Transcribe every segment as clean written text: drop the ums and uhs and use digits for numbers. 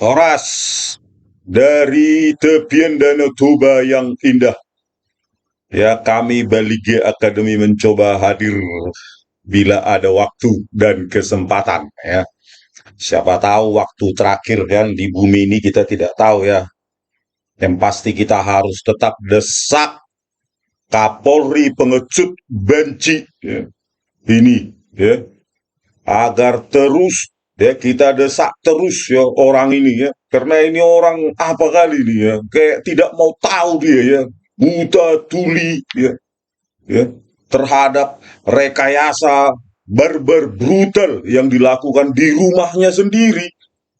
Horas dari tepian Danau Toba yang indah. Ya, kami Balige Academy mencoba hadir bila ada waktu dan kesempatan. Ya, siapa tahu waktu terakhir kan di bumi ini kita tidak tahu ya. Yang pasti kita harus tetap desak Kapolri pengecut benci ya, ini ya agar terus ya kita desak terus ya orang ini ya karena ini orang apa kali ini ya kayak tidak mau tahu dia ya buta tuli ya terhadap rekayasa barbar brutal yang dilakukan di rumahnya sendiri,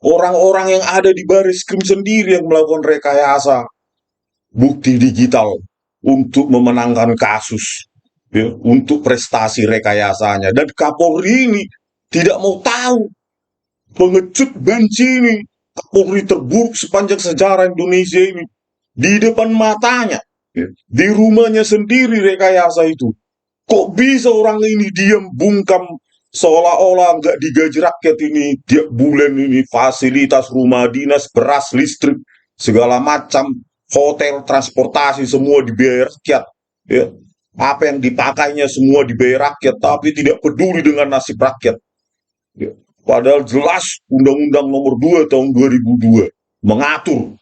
orang-orang yang ada di baris krim sendiri yang melakukan rekayasa bukti digital untuk memenangkan kasus ya, untuk prestasi rekayasanya dan Kapolri ini tidak mau tahu. Pengecut benci ini, Kapolri terburuk sepanjang sejarah Indonesia ini, di depan matanya, ya, di rumahnya sendiri rekayasa itu. Kok bisa orang ini diam bungkam seolah-olah nggak digaji rakyat ini tiap bulan ini fasilitas rumah dinas, beras, listrik, segala macam, hotel, transportasi semua dibayar rakyat. Ya. Apa yang dipakainya semua dibayar rakyat, tapi tidak peduli dengan nasib rakyat. Ya. Padahal jelas Undang-Undang Nomor 2 tahun 2002 mengatur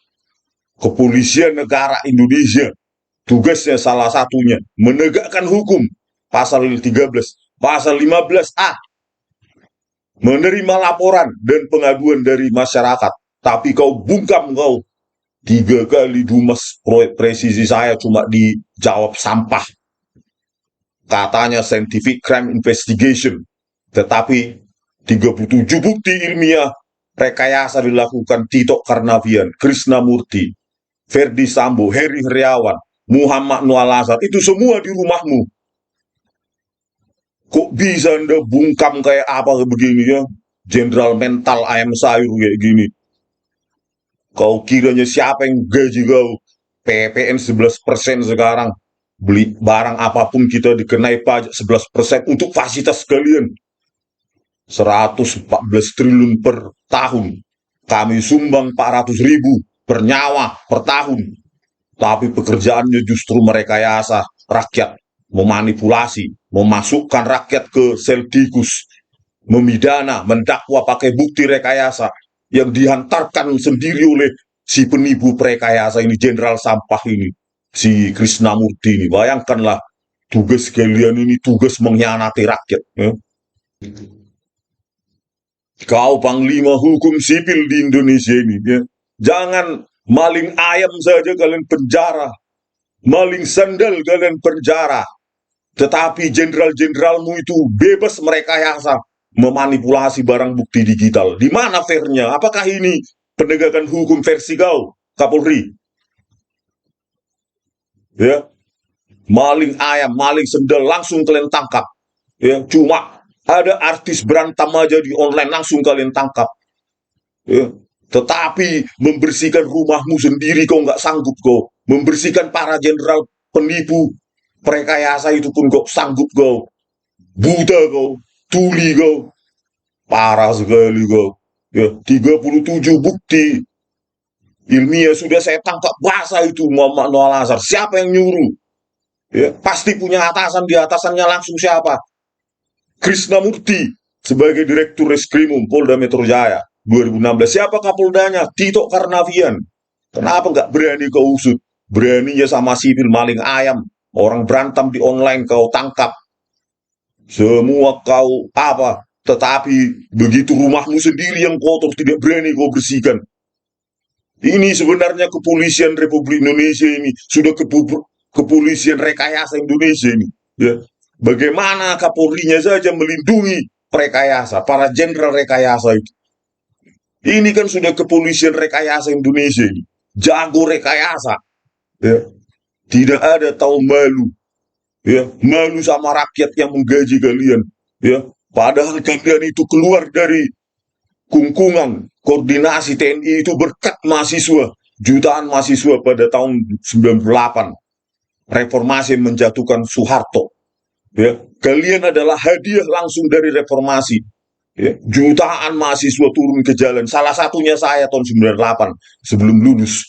kepolisian negara Indonesia. Tugasnya salah satunya menegakkan hukum. Pasal 13, pasal 15A, menerima laporan dan pengaduan dari masyarakat. Tapi kau bungkam kau. 3 kali dumas proyek presisi saya cuma dijawab sampah. Katanya scientific crime investigation. Tetapi 37 bukti ilmiah rekayasa dilakukan Tito Karnavian, Krisnamurti, Ferdi Sambo, Heri Heriawan, Muhammad Noah Lazar, itu semua di rumahmu. Kok bisa Anda bungkam kayak apa begini ya? Jenderal mental ayam sayur kayak gini. Kau kiranya siapa yang gaji kau? PPN 11% sekarang. Beli barang apapun kita dikenai pajak 11% untuk fasilitas kalian. 114 triliun per tahun. Kami sumbang 400 ribu per nyawa per tahun. Tapi pekerjaannya justru merekayasa rakyat, memanipulasi, memasukkan rakyat ke sel tikus, memidana, mendakwa pakai bukti rekayasa yang dihantarkan sendiri oleh si penipu rekayasa ini, jenderal sampah ini, si Krisnamurti ini. Bayangkanlah tugas kalian ini tugas mengkhianati rakyat. Ya. Kau panglima hukum sipil di Indonesia ini, ya. Jangan maling ayam saja kalian penjara, maling sandal kalian penjara. Tetapi jenderal-jenderalmu itu bebas merekayasa, memanipulasi barang bukti digital. Di mana fairnya? Apakah ini penegakan hukum versi kau, Kapolri? Ya, maling ayam, maling sandal langsung kalian tangkap. Ya, cuma ada artis berantem aja di online langsung kalian tangkap. Ya. Tetapi membersihkan rumahmu sendiri kau nggak sanggup kau. Membersihkan para jenderal penipu rekayasa itu pun kau sanggup kau. Buta kau, tuli kau, parah sekali kau. Ya, 37 bukti ilmiah sudah saya tangkap basah itu Muhammad Noah Lazar. Siapa yang nyuruh? Ya, pasti punya atasan, di atasannya langsung siapa? Krisnamurti sebagai Direktur Reskrimum Polda Metro Jaya 2016. Siapa Kapoldanya? Tito Karnavian. Kenapa nggak berani kau usut? Beraninya sama sipil maling ayam. Orang berantem di online kau tangkap. Semua kau apa? Tetapi begitu rumahmu sendiri yang kotor tidak berani kau bersihkan. Ini sebenarnya kepolisian Republik Indonesia ini sudah kepolisian rekayasa Indonesia ini. Ya. Bagaimana Kapolrinya saja melindungi rekayasa, para jenderal rekayasa itu. Ini kan sudah kepolisian rekayasa Indonesia ini. Jago rekayasa. Ya. Tidak ada tahu malu. Ya. Malu sama rakyat yang menggaji kalian. Ya. Padahal kalian itu keluar dari kungkungan koordinasi TNI itu berkat mahasiswa. Jutaan mahasiswa pada tahun 98. Reformasi menjatuhkan Soeharto. Ya, kalian adalah hadiah langsung dari reformasi. Ya, jutaan mahasiswa turun ke jalan. Salah satunya saya tahun 98 sebelum lulus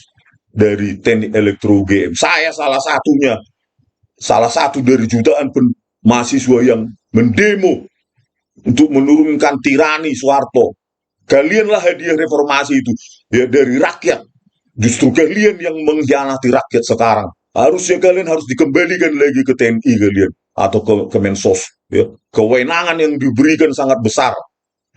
dari teknik elektro UGM. Saya salah satu dari jutaan mahasiswa yang mendemo untuk menurunkan tirani Soeharto. Kalianlah hadiah reformasi itu ya dari rakyat. Justru kalian yang mengkhianati rakyat sekarang. Harusnya kalian harus dikembalikan lagi ke TNI kalian atau ke Mensos. Ya. Kewenangan yang diberikan sangat besar.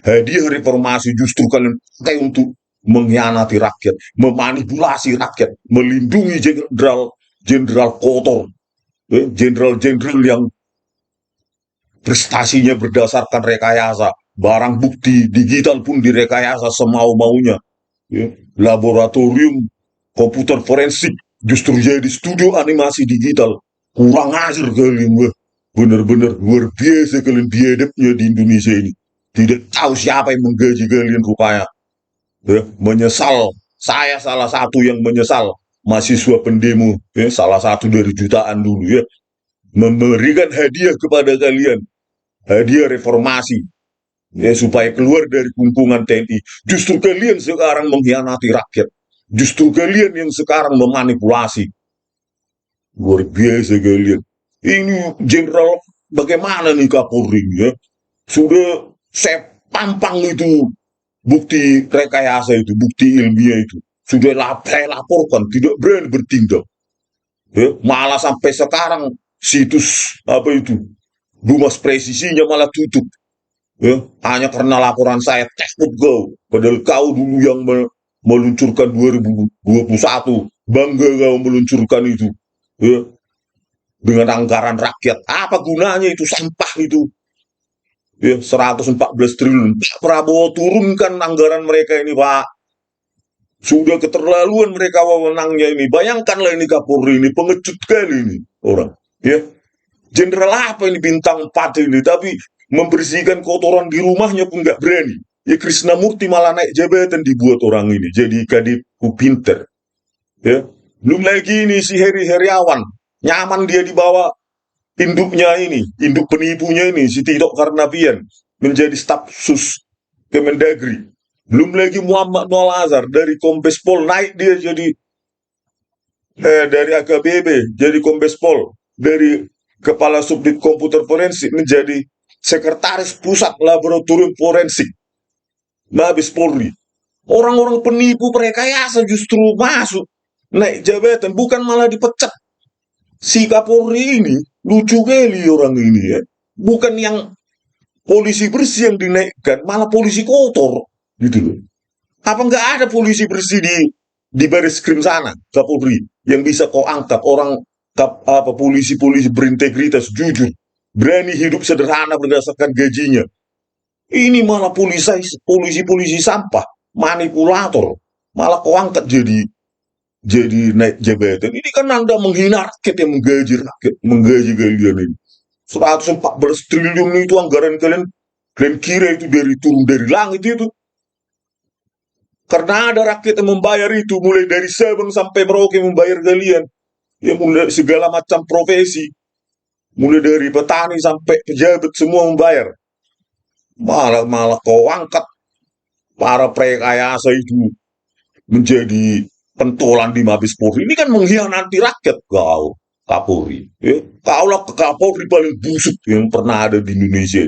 Hadiah reformasi justru kalian pakai untuk mengkhianati rakyat, memanipulasi rakyat, melindungi jenderal kotor, jenderal-jenderal yang prestasinya berdasarkan rekayasa, barang bukti digital pun direkayasa semau-maunya, ya. Laboratorium komputer forensik justru jadi studio animasi digital. Kurang ajar kalian, bener-bener luar biasa kalian biadabnya di Indonesia ini. Tidak tahu siapa yang menggaji kalian rupanya, ya. Menyesal, saya salah satu yang menyesal, mahasiswa pendemo, ya, salah satu dari jutaan dulu, ya, memberikan hadiah kepada kalian, hadiah reformasi, ya, supaya keluar dari kungkungan TNI. Justru kalian sekarang mengkhianati rakyat. Justru kalian yang sekarang memanipulasi. Luar biasa kalian. Ini jenderal bagaimana nih Kapolri, ya? Sudah saya pampang itu bukti rekayasa itu, bukti ilmiah itu. Sudah saya laporkan, tidak berani bertindak. Ya, malah sampai sekarang situs apa itu, Dumas Presisinya malah tutup. Ya, hanya karena laporan saya takut kau, padahal kau dulu yang meluncurkan 2021, bangga kau meluncurkan itu, ya, dengan anggaran rakyat. Apa gunanya itu, sampah itu, ya, 114 triliun. Pak Prabowo turunkan anggaran mereka ini, Pak. Sudah keterlaluan mereka wewenangnya ini. Bayangkanlah ini Kapolri ini, pengecut kali ini orang, ya. Jenderal apa ini bintang 4 ini, tapi membersihkan kotoran di rumahnya pun nggak berani. Ya Krisnamurti malah naik jabatan dibuat orang ini jadi kadipku pinter. Ya, belum lagi ini si Heri Heriawan, nyaman dia dibawa induknya ini, induk penipunya ini si Tito Karnavian menjadi staf sus Kemendagri. Belum lagi Muhammad Noel Azhar dari Kombes Pol naik dia jadi dari AKBP jadi Kombes Pol, dari Kepala Subdit Komputer Forensik menjadi Sekretaris Pusat Laboratorium Forensik Mabes Polri. Orang-orang penipu rekayasa justru masuk naik jabatan, bukan malah dipecat. Si Kapolri ini lucu kali orang ini, ya. Bukan yang polisi bersih yang dinaikkan, malah polisi kotor gitu loh. Apa nggak ada polisi bersih di baris krim sana, Kapolri, yang bisa kau angkat orang polisi-polisi berintegritas, jujur, berani hidup sederhana berdasarkan gajinya. Ini malah polisi sampah, manipulator, malah kau angkat jadi naik jabatan. Ini kan Anda menghina rakyat yang menggaji kalian ini. 114 triliun itu anggaran kalian kira itu turun dari langit itu. Karena ada rakyat yang membayar itu, mulai dari Sabang sampai Merauke membayar kalian. Ya, mulai segala macam profesi, mulai dari petani sampai pejabat semua membayar. Malah kau angkat para rekayasa itu menjadi pentolan di Mabes Polri. Ini kan mengkhianati rakyat kau, Kapolri. Ya, kaulah Kapolri paling busuk yang pernah ada di Indonesia.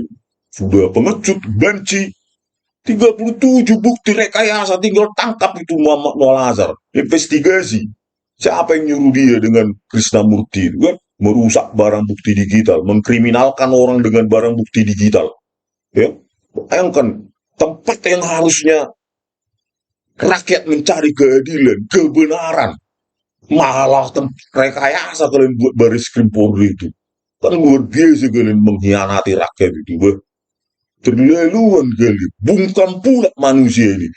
Sudah pengecut, benci. 37 bukti rekayasa, tinggal tangkap itu Muhammad Noel Azhar. Investigasi. Siapa yang nyuruh dia dengan Krisnamurti itu kan? Merusak barang bukti digital, mengkriminalkan orang dengan barang bukti digital. Ya, bayangkan tempat yang harusnya rakyat mencari keadilan, kebenaran, malah rekayasa kalian buat baris krim Polri itu. Kan luar biasa kalian mengkhianati rakyat itu. Terlaluan kali, bungkam pula manusia ini.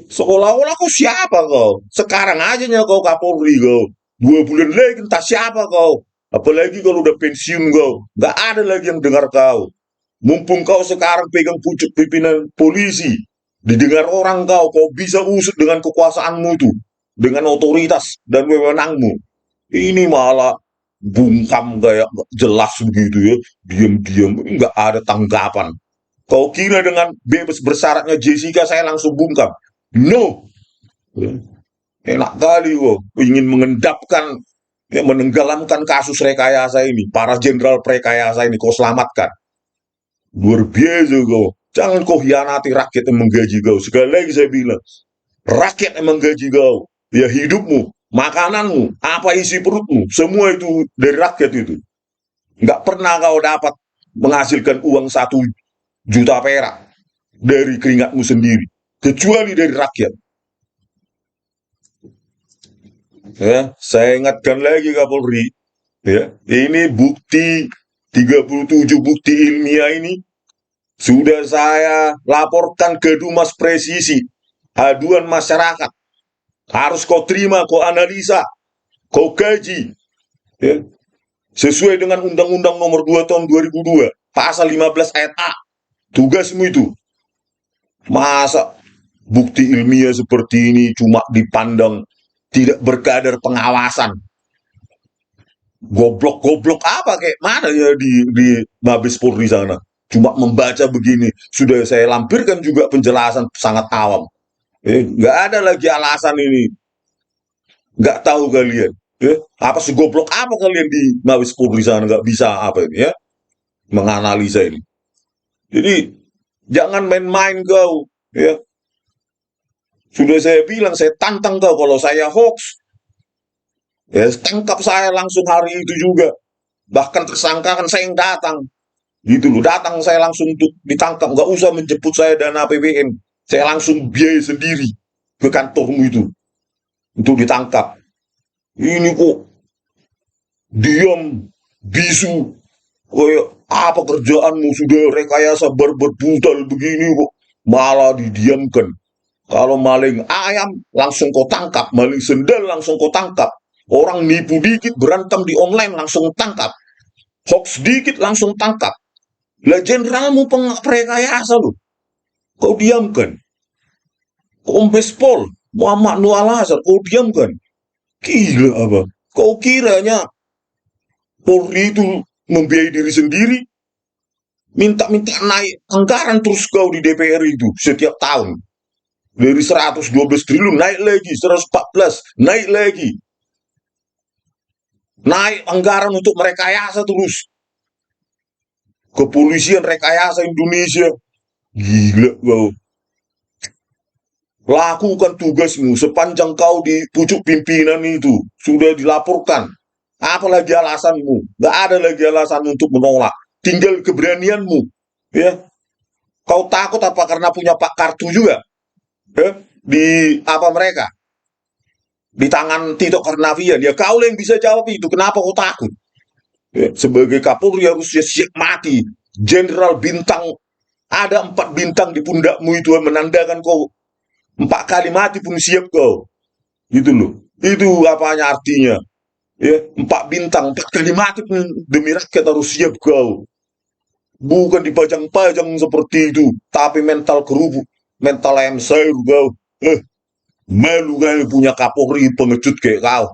Seolah-olah kau siapa kau? Sekarang aja kau Kapolri kau. 2 bulan lagi entah siapa kau. Apalagi kalau udah pensiun kau. Gak ada lagi yang dengar kau. Mumpung kau sekarang pegang pucuk pimpinan polisi. Didengar orang kau bisa usut dengan kekuasaanmu itu. Dengan otoritas dan wewenangmu. Ini malah bungkam kayak jelas begitu ya. Diam-diam, nggak ada tanggapan. Kau kira dengan bebas bersyaratnya Jessica saya langsung bungkam? No. Enak kali kok ingin mengendapkan, ya, menenggelamkan kasus rekayasa ini, para jenderal rekayasa ini kau selamatkan. Luar biasa kau. Jangan kau hianati rakyat yang menggaji kau. Sekali lagi saya bilang, rakyat yang menggaji kau. Ya hidupmu, makananmu, apa isi perutmu, semua itu dari rakyat itu. Nggak pernah kau dapat menghasilkan uang 1 juta perak dari keringatmu sendiri. Kecuali dari rakyat. Ya, saya ingatkan lagi Kapolri, ya, ini bukti 37 bukti ilmiah ini sudah saya laporkan ke Dumas Presisi, aduan masyarakat. Harus kau terima, kau analisa, kau kaji, ya, sesuai dengan Undang-Undang Nomor 2 Tahun 2002, Pasal 15 Ayat A. Tugasmu itu. Masa bukti ilmiah seperti ini cuma dipandang tidak berkadar pengawasan? Goblok-goblok apa kayak mana ya di Mabes Polri sana? Cuma membaca begini, sudah saya lampirkan juga penjelasan sangat awam. Nggak ada lagi alasan ini. Nggak tahu kalian. Apa segoblok apa kalian di Mabes Polri sana nggak bisa apa ini ya? Menganalisa ini. Jadi jangan main-main kau. Ya. Sudah saya bilang, saya tantang kau kalau saya hoax. Ya, tangkap saya langsung hari itu juga. Bahkan tersangka kan saya yang datang. Gitu loh, datang saya langsung untuk ditangkap. Nggak usah menjemput saya dana APBN. Saya langsung biaya sendiri ke kantormu itu. Untuk ditangkap. Ini kok diam, bisu. Kayak apa kerjaanmu sudah rekayasa brutal begini kok. Malah didiamkan. Kalau maling ayam langsung kau tangkap. Maling sendal langsung kau tangkap. Orang nipu dikit berantem di online langsung tangkap. Hoax dikit langsung tangkap. Lah jenderalmu rekayasa lu. Kau diamkan. Kombes Pol Muhammad Nur Al-Azhar kau diamkan. Gila apa? Kau kiranya Polri itu membiayai diri sendiri? Minta-minta naik anggaran terus kau di DPR itu setiap tahun. Dari 112 triliun naik lagi, 114 naik lagi. Naik anggaran untuk merekayasa terus. Kepolisian rekayasa Indonesia. Gila kau. Lakukan tugasmu sepanjang kau di pucuk pimpinan itu. Sudah dilaporkan. Apalagi alasanmu. Gak ada lagi alasan untuk menolak. Tinggal keberanianmu. Ya. Kau takut apa karena punya Pak Kartu juga? Ya. Di apa mereka? Di tangan Tito Karnavian. Ya kau yang bisa jawab itu. Kenapa kau takut? Ya. Sebagai Kapolri harus siap mati. Jenderal bintang. Ada 4 bintang di pundakmu itu menandakan kau 4 kali mati pun siap kau. Gitu loh. Itu apanya artinya. Ya, 4 bintang, 4 kali mati pun demi rakyat harus siap kau. Bukan dipajang-pajang seperti itu. Tapi mental kerubuk. Mental ayam sayur kau. Malu kali punya Kapolri pengecut kayak kau.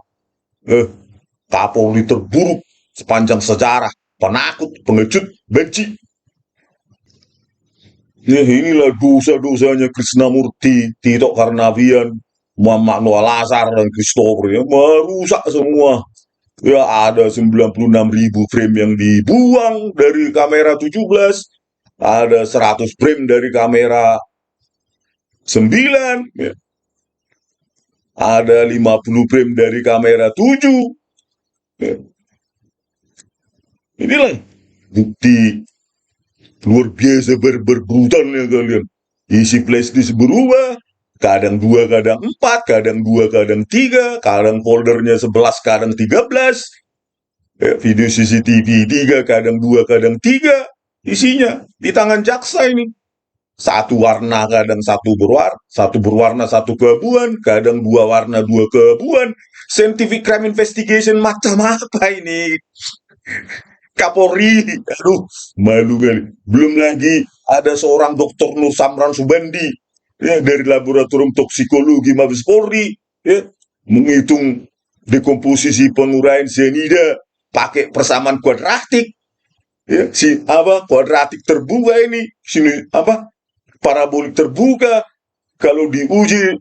Kapolri terburuk sepanjang sejarah. Penakut, pengecut, benci. Ya inilah dosa-dosanya Krisnamurti, Tito Karnavian, Muhammad Nur Al-Azhar dan Christopher ya merusak semua. Ya ada 96.000 frame yang dibuang dari kamera 17, ada 100 frame dari kamera 9, ya. Ada 50 frame dari kamera 7. Ya. Inilah bukti luar biasa berbrutalnya kalian. Isi flashdisk berubah, kadang 2, kadang 4, kadang 2, kadang 3, kadang foldernya 11, kadang 13. Video CCTV 3, kadang 2, kadang 3. Isinya di tangan jaksa ini. Satu warna, kadang satu berwarna, satu keabuan, kadang 2 warna, 2 keabuan. Scientific crime investigation macam apa ini? Kapolri, aduh, malu kali. Belum lagi ada seorang Dr. Nur Samran Subandi ya, dari Laboratorium Toksikologi Mabes Polri ya, menghitung dekomposisi penguraian cyanida pakai persamaan kuadratik. Ya, si apa kuadratik terbuka ini, sini apa parabolik terbuka, kalau diuji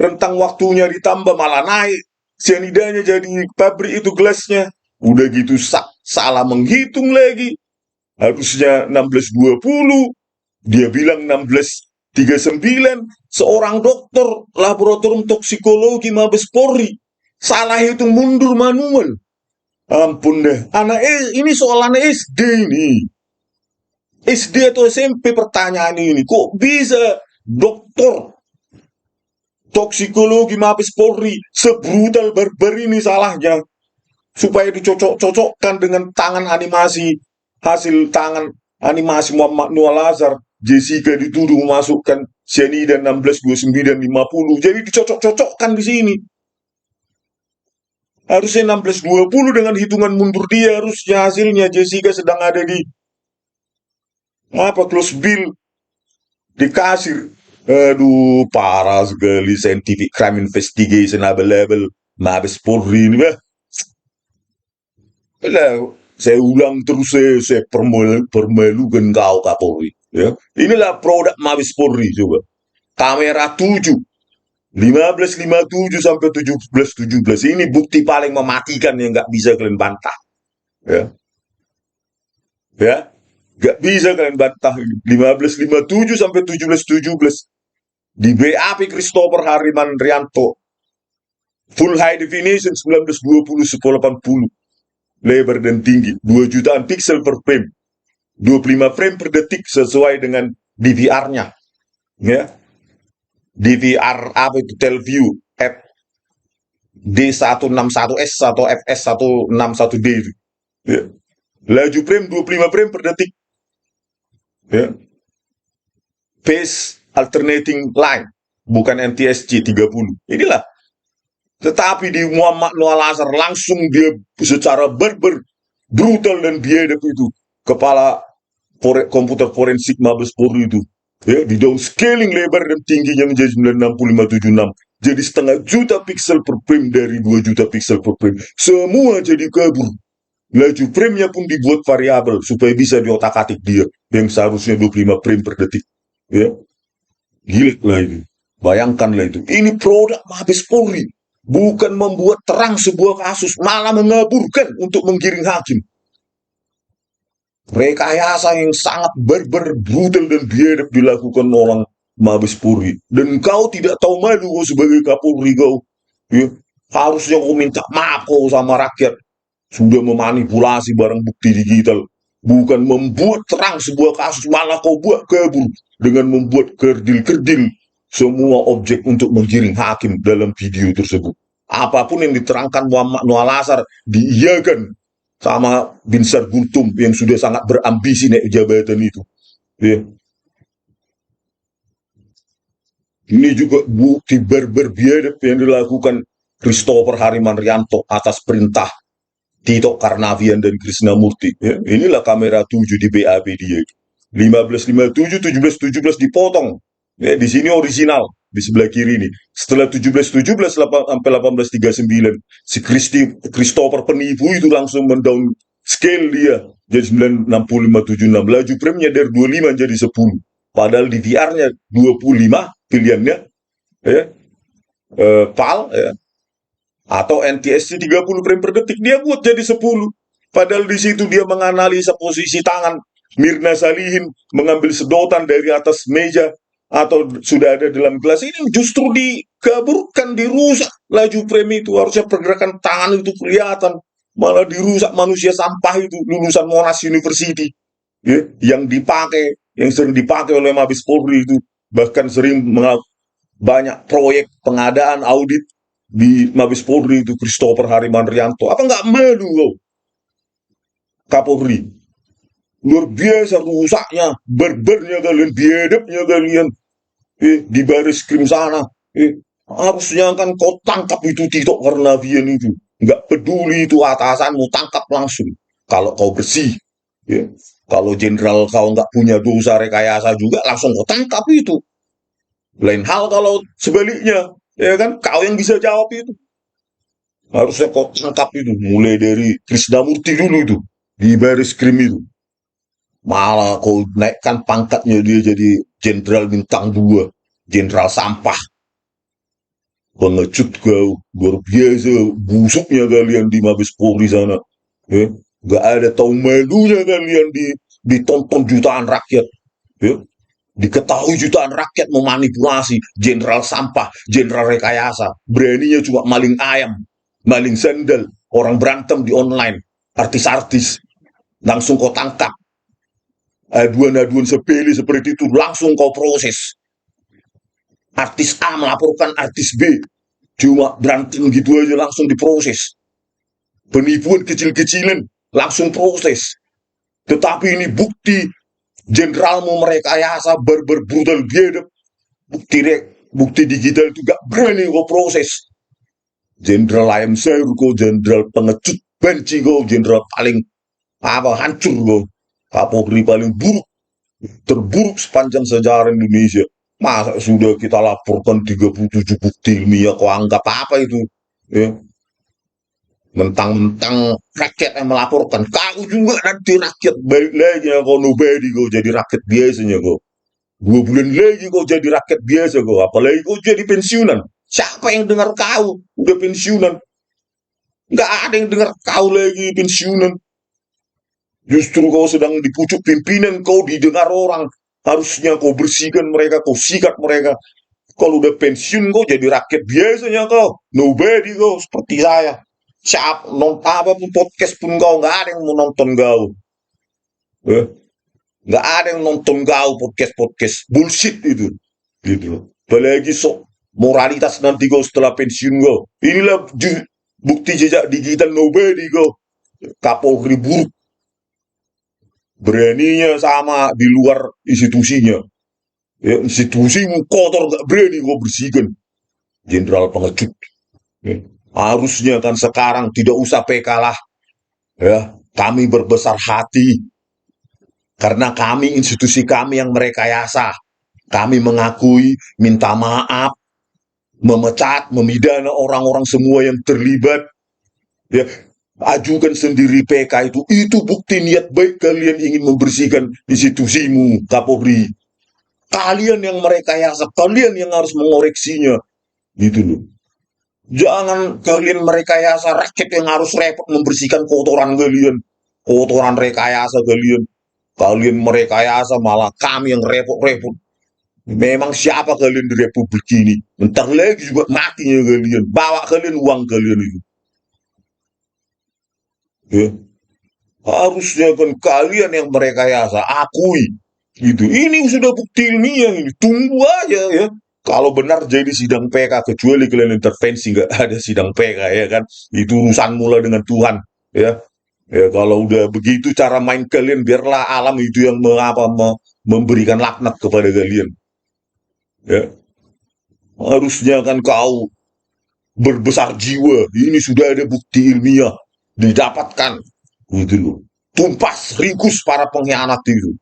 rentang waktunya ditambah malah naik, cyanidanya jadi pabrik itu gelasnya. Udah gitu salah menghitung lagi. Harusnya 1620, dia bilang 1639. Seorang dokter laboratorium toksikologi Mabes Polri salah hitung mundur manual. Ampun deh, ini soal anak SD ini. SD atau SMP pertanyaan ini. Kok bisa dokter toksikologi Mabes Polri sebrutal barbar ini salahnya? Supaya dicocok-cocokkan dengan tangan animasi, hasil tangan animasi Muhammad Noah Lazar. Jessica dituduh memasukkan cyanida 162950. Jadi dicocok-cocokkan di sini. Harusnya 1620 dengan hitungan mundur dia, harusnya hasilnya Jessica sedang ada di apa close bill di kasir. Aduh, parah sekali scientific crime investigation available Mabes Polri ini, bah. Saya ulang terus, saya permalukan kau Kapolri. Ya. Inilah produk Mabes Polri, coba. Kamera 7, 1557 sampai 1717. Ini bukti paling mematikan yang nggak bisa kalian bantah. Ya, ya, nggak bisa kalian bantah ini. 1557 sampai 1717 di BAP Christopher Hariman Rianto. Full high definition 1920 1080. Lebar dan tinggi 2 jutaan pixel per frame, 25 frame per detik sesuai dengan DVR-nya, ya. DVR apa itu Telview F D161S atau FS161D itu, ya. Laju frame 25 frame per detik, ya. Phase alternating line, bukan NTSC 30. Inilah. Tetapi di Muhammad Noah Lazar langsung dia secara brutal dan biadab itu kepala komputer forensik Mabes Polri itu, ya, di downscaling lebar dan tingginya menjadi 96576. Jadi setengah juta pixel per frame dari 2 juta pixel per frame. Semua jadi kabur. Laju frame-nya pun dibuat variabel supaya bisa diotak-atik dia yang seharusnya 25 frame per detik. Ya, gila lah ini. Bayangkanlah itu. Ini produk Mabes Polri. Bukan membuat terang sebuah kasus, malah mengaburkan untuk menggiring hakim. Rekayasa yang sangat barbar, brutal dan biadab dilakukan orang Mabes Polri. Dan kau tidak tahu malu kau sebagai Kapolri kau. Ya, harusnya kau minta maaf kau sama rakyat. Sudah memanipulasi barang bukti digital. Bukan membuat terang sebuah kasus, malah kau buat kabur dengan membuat kerdil-kerdil semua objek untuk menggiring hakim dalam video tersebut. Apapun yang diterangkan Muhammad Noah Lazar diiyakan sama Binsar Gultum yang sudah sangat berambisi naik jabatan itu. Ya. Ini juga bukti berbiadab yang dilakukan Christopher Hariman Rianto atas perintah Tito Karnavian dan Krishnamurti. Ya. Inilah kamera 7 di BAP dia. 1557, 1717 dipotong. Ya, di sini original, di sebelah kiri ini. Setelah 1717 sampai 1839, si Christopher penipu itu langsung mendown scale dia jadi 96576. Laju premnya dari 25 jadi 10. Padahal di VR-nya 25 pilihannya, ya, PAL, ya, atau NTSC 30 frame per detik, dia buat jadi 10. Padahal di situ dia menganalisa posisi tangan Mirna Salihin mengambil sedotan dari atas meja atau sudah ada dalam gelas, ini justru dikaburkan, dirusak laju frame itu. Harusnya pergerakan tangan itu kelihatan, malah dirusak manusia sampah itu lulusan Monash University, ya, yang sering dipakai oleh Mabes Polri itu, bahkan sering banyak proyek pengadaan audit di Mabes Polri itu Christopher Hariman Rianto. Apa nggak malu kau Kapolri? Luar biasa rusaknya, barbarnya kalian, biadabnya kalian, di baris krim sana. Harusnya kan kau tangkap itu Tito Karnavian itu. Nggak peduli itu atasanmu, tangkap langsung. Kalau kau bersih. Ya. Kalau jenderal kau nggak punya dosa rekayasa juga, langsung kau tangkap itu. Lain hal kalau sebaliknya, ya kan, kau yang bisa jawab itu. Harusnya kau tangkap itu, mulai dari Krishnamurti dulu itu, di baris krim itu. Malah kau naikkan pangkatnya dia jadi jenderal bintang 2, jenderal sampah. Pengecut kau, luar biasa busuknya kalian di Mabes Polri sana. Ya, nggak ada tahu malunya kalian ditonton jutaan rakyat. Ya, diketahui jutaan rakyat memanipulasi jenderal sampah, jenderal rekayasa. Beraninya cuma maling ayam, maling sandal, orang berantem di online, artis-artis langsung kau tangkap. Aduan-aduan sepele seperti itu langsung kau proses. Artis A melaporkan artis B, cuma berantem gitu aja langsung diproses. Penipuan kecil-kecilan langsung proses. Tetapi ini bukti jenderalmu merekayasa berbrutal biadab. Bukti digital itu gak berani kau proses. Jenderal ayam sayur kau, jenderal pengecut, benci kau, jenderal paling hancur kau. Kapolri paling buruk, terburuk sepanjang sejarah Indonesia. Masa sudah kita laporkan 37 bukti ilmiah, kau anggap apa itu? Ya, mentang-mentang rakyat yang melaporkan, kau juga nanti rakyat balik lagi kau nobody, kau jadi rakyat biasanya kau. 2 bulan lagi kau jadi rakyat biasa kau, apalagi kau jadi pensiunan. Siapa yang dengar kau udah pensiunan? Nggak ada yang dengar kau lagi pensiunan. Justru kau sedang di pucuk pimpinan, kau didengar orang. Harusnya kau bersihkan mereka, kau sikat mereka. Kalau udah pensiun kau jadi rakyat biasanya kau. Nobody kau seperti saya. Siapa nonton apapun podcast pun kau nggak ada yang mau nonton kau. Eh? Nggak ada yang nonton kau podcast bullshit itu. Gitu. Apalagi sok moralitas nanti kau setelah pensiun kau. Inilah bukti jejak digital nobody kau. Kapolri buruk. Beraninya sama di luar institusinya. Ya, institusimu kotor gak berani kau bersihkan. Jenderal pengecut. Ya. Harusnya kan sekarang tidak usah PK lah. Ya, kami berbesar hati karena kami institusi kami yang merekayasa. Kami mengakui, minta maaf, memecat, memidana orang-orang semua yang terlibat. Ya, ajukan sendiri PK itu bukti niat baik kalian ingin membersihkan institusimu, Kapolri. Kalian yang merekayasa, kalian yang harus mengoreksinya, gitu loh. Jangan kalian merekayasa, rakyat yang harus repot membersihkan kotoran kalian, kotoran rekayasa kalian. Kalian merekayasa malah kami yang repot-repot. Memang siapa kalian di Republik ini? Bentar lagi juga matinya kalian. Bawa kalian uang kalian itu. Ya. Harusnya kan kalian yang merekayasa, akui. Gitu. Ini sudah bukti ilmiah ini. Tunggu aja ya. Kalau benar jadi sidang PK, kecuali kalian intervensi, nggak ada sidang PK ya kan. Itu urusan mula dengan Tuhan ya. Ya kalau udah begitu cara main kalian, biarlah alam itu yang memberikan laknat kepada kalian. Ya. Harusnya kan kau berbesar jiwa. Ini sudah ada bukti ilmiah didapatkan. Gitu loh. Tumpas, ringkus para pengkhianat itu.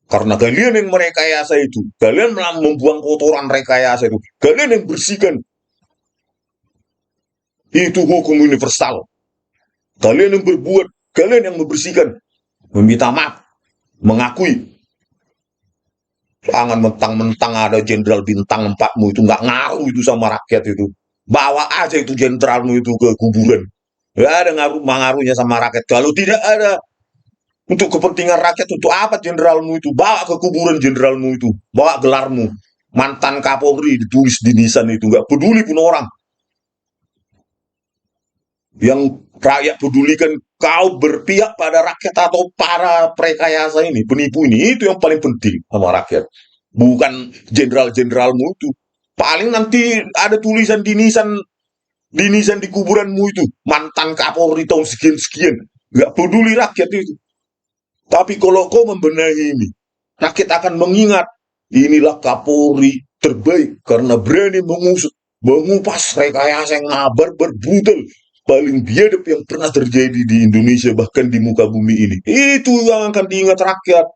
Karena kalian yang merekayasa itu, kalian membuang kotoran rekayasa itu, kalian yang bersihkan. Itu hukum universal. Kalian yang berbuat, kalian yang membersihkan, meminta maaf, mengakui. Jangan mentang-mentang ada jenderal bintang 4-mu itu nggak ngaruh itu sama rakyat itu. Bawa aja itu jenderalmu itu ke kuburan. Gak ada ngaruhnya sama rakyat. Kalau tidak ada untuk kepentingan rakyat, untuk apa jenderalmu itu? Bawa ke kuburan jenderalmu itu. Bawa gelarmu. Mantan Kapolri ditulis di nisan itu. Nggak peduli pun orang. Yang rakyat pedulikan kau berpihak pada rakyat atau para perekayasa ini, penipu ini. Itu yang paling penting sama rakyat. Bukan jenderal-jenderalmu itu. Paling nanti ada tulisan di nisan di kuburanmu itu. Mantan Kapolri tahun sekian-sekian. Nggak peduli rakyat itu. Tapi kalau kau membenahi ini, rakyat akan mengingat inilah Kapolri terbaik karena berani mengusut, mengupas rekayasa yang ngabar berbrutal paling biadab yang pernah terjadi di Indonesia bahkan di muka bumi ini. Itu yang akan diingat rakyat.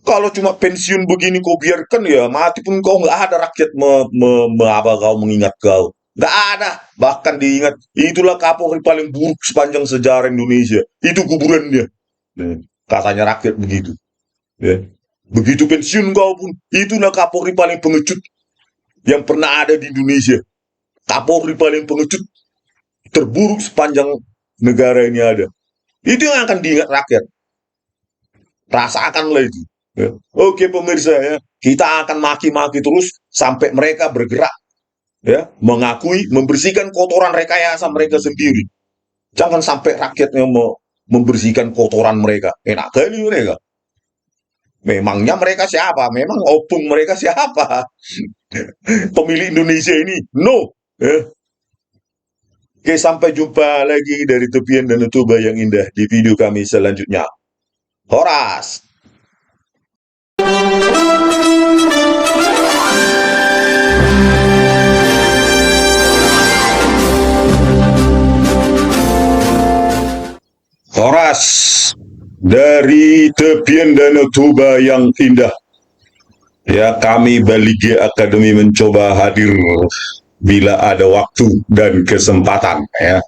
Kalau cuma pensiun begini kau biarkan ya mati pun kau nggak ada rakyat kau mengingat kau. Nggak ada. Bahkan diingat itulah Kapolri paling buruk sepanjang sejarah Indonesia. Itu kuburannya. Katanya rakyat begitu. Ya. Begitu pensiun kau pun, itu Kapolri paling pengecut yang pernah ada di Indonesia. Kapolri paling pengecut terburuk sepanjang negara ini ada. Itu yang akan diingat rakyat. Rasakanlah itu. Ya. Oke pemirsa ya, kita akan maki-maki terus sampai mereka bergerak, ya, mengakui, membersihkan kotoran rekayasa mereka sendiri. Jangan sampai rakyatnya mau membersihkan kotoran mereka. Enak kali mereka. Memangnya mereka siapa? Memang opung mereka siapa? Pemilih Indonesia ini? No. Oke, sampai jumpa lagi dari tepian Danau Toba yang indah di video kami selanjutnya. Horas! Horas dari tepian Danau Toba yang indah. Ya, kami Balige Academy mencoba hadir bila ada waktu dan kesempatan ya.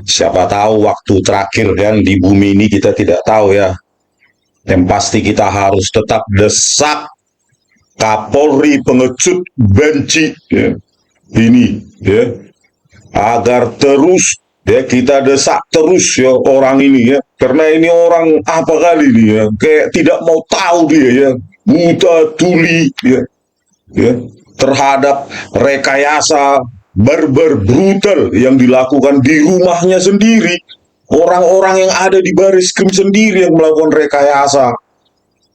Siapa tahu waktu terakhir kan di bumi ini kita tidak tahu ya. Yang pasti kita harus tetap desak Kapolri pengecut benci ya, ini ya, agar terus ya kita desak terus ya orang ini ya, karena ini orang apa kali ini ya, kayak tidak mau tahu dia ya, buta tuli ya terhadap rekayasa barbar brutal yang dilakukan di rumahnya sendiri. Orang-orang yang ada di baris krim sendiri yang melakukan rekayasa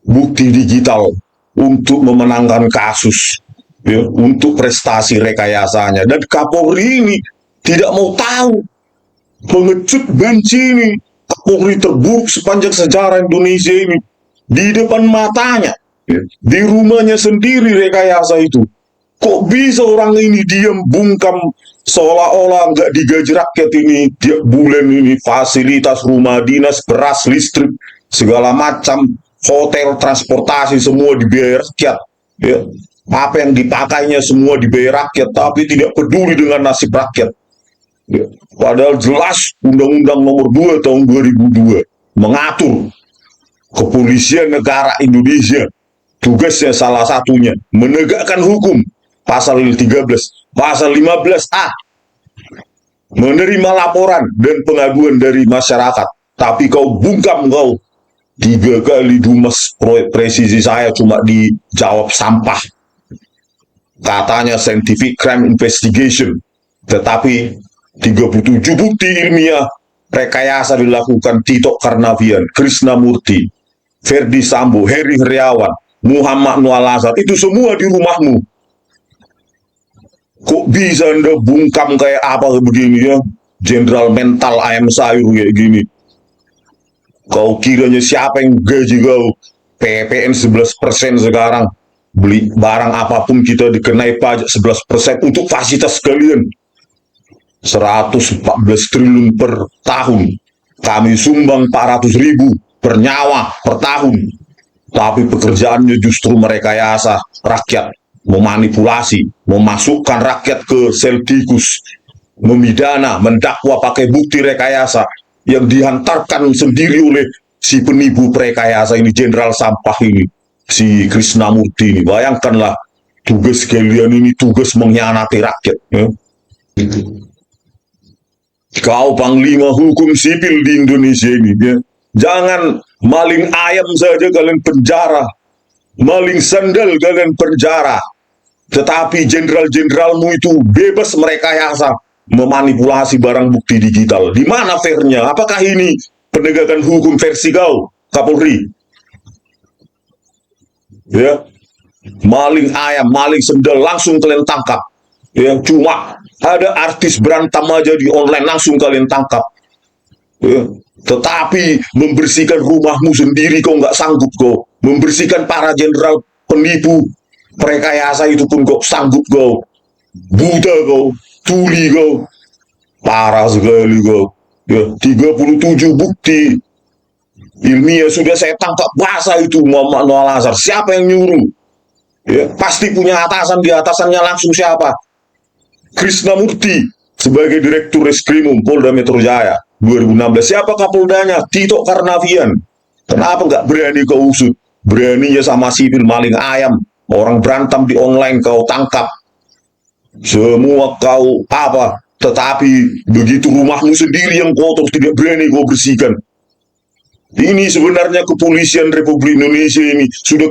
bukti digital untuk memenangkan kasus ya, untuk prestasi rekayasanya. Dan Kapolri ini tidak mau tahu. Pengecut benci ini, Kapolri terburuk sepanjang sejarah Indonesia ini, di depan matanya ya, di rumahnya sendiri rekayasa itu. Kok bisa orang ini diam bungkam seolah-olah nggak digaji rakyat ini tiap bulan ini, fasilitas rumah dinas, beras, listrik, segala macam, hotel, transportasi semua dibayar rakyat ya. Apa yang dipakainya semua dibayar rakyat, tapi tidak peduli dengan nasib rakyat ya. Padahal jelas Undang-Undang Nomor 2 tahun 2002 mengatur Kepolisian Negara Indonesia, tugasnya salah satunya menegakkan hukum. Pasal 13, pasal 15A, menerima laporan dan pengaduan dari masyarakat. Tapi kau bungkam kau 3 kali Dumas presisi saya cuma dijawab sampah. Katanya scientific crime investigation, tetapi 37 bukti ilmiah rekayasa dilakukan Tito Karnavian, Krisnamurti, Ferdi Sambo, Heri Heriawan, Muhammad Nual Azhar, itu semua di rumahmu. Kok bisa Anda bungkam kayak apa begini ya? Jenderal mental ayam sayur kayak gini. Kau kiranya siapa yang gaji kau? PPN 11% sekarang. Beli barang apapun kita dikenai pajak 11% untuk fasilitas kalian. 114 triliun per tahun. Kami sumbang 400 ribu per nyawa per tahun. Tapi pekerjaannya justru merekayasa rakyat, memanipulasi, memasukkan rakyat ke sel tikus, memidana, mendakwa pakai bukti rekayasa yang dihantarkan sendiri oleh si penipu rekayasa ini, jenderal sampah ini, si Krisnamurti ini. Bayangkanlah, tugas kalian ini tugas mengkhianati rakyat ya. Kau panglima hukum sipil di Indonesia ini ya. Jangan maling ayam saja kalian penjara, maling sandal kalian penjara, tetapi jenderal-jenderalmu itu bebas merekayasa, memanipulasi barang bukti digital. Di mana fairnya? Apakah ini penegakan hukum versi kau, Kapolri? Ya, maling ayam, maling sendal langsung kalian tangkap. Ya, cuma ada artis berantem aja di online langsung kalian tangkap. Ya, tetapi membersihkan rumahmu sendiri kau nggak sanggup kau. Membersihkan para jenderal penipu rekayasa itu pun kau sanggup kau. Buta kau, tuli kau, parah sekali kau ya. 37 bukti ilmiah sudah saya tangkap basah itu Muhammad Nual Azhar. Siapa yang nyuruh ya? Pasti punya atasan, di atasannya langsung siapa? Krisnamurti sebagai Direktur Reskrimum Polda Metro Jaya 2016. Siapa Kapoldanya? Tito Karnavian Kenapa nggak berani kau usut? Beraninya sama sipil maling ayam, orang berantem di online kau tangkap, semua kau apa? Tetapi begitu rumahmu sendiri yang kotor tidak berani kau bersihkan. Ini sebenarnya kepolisian Republik Indonesia ini sudah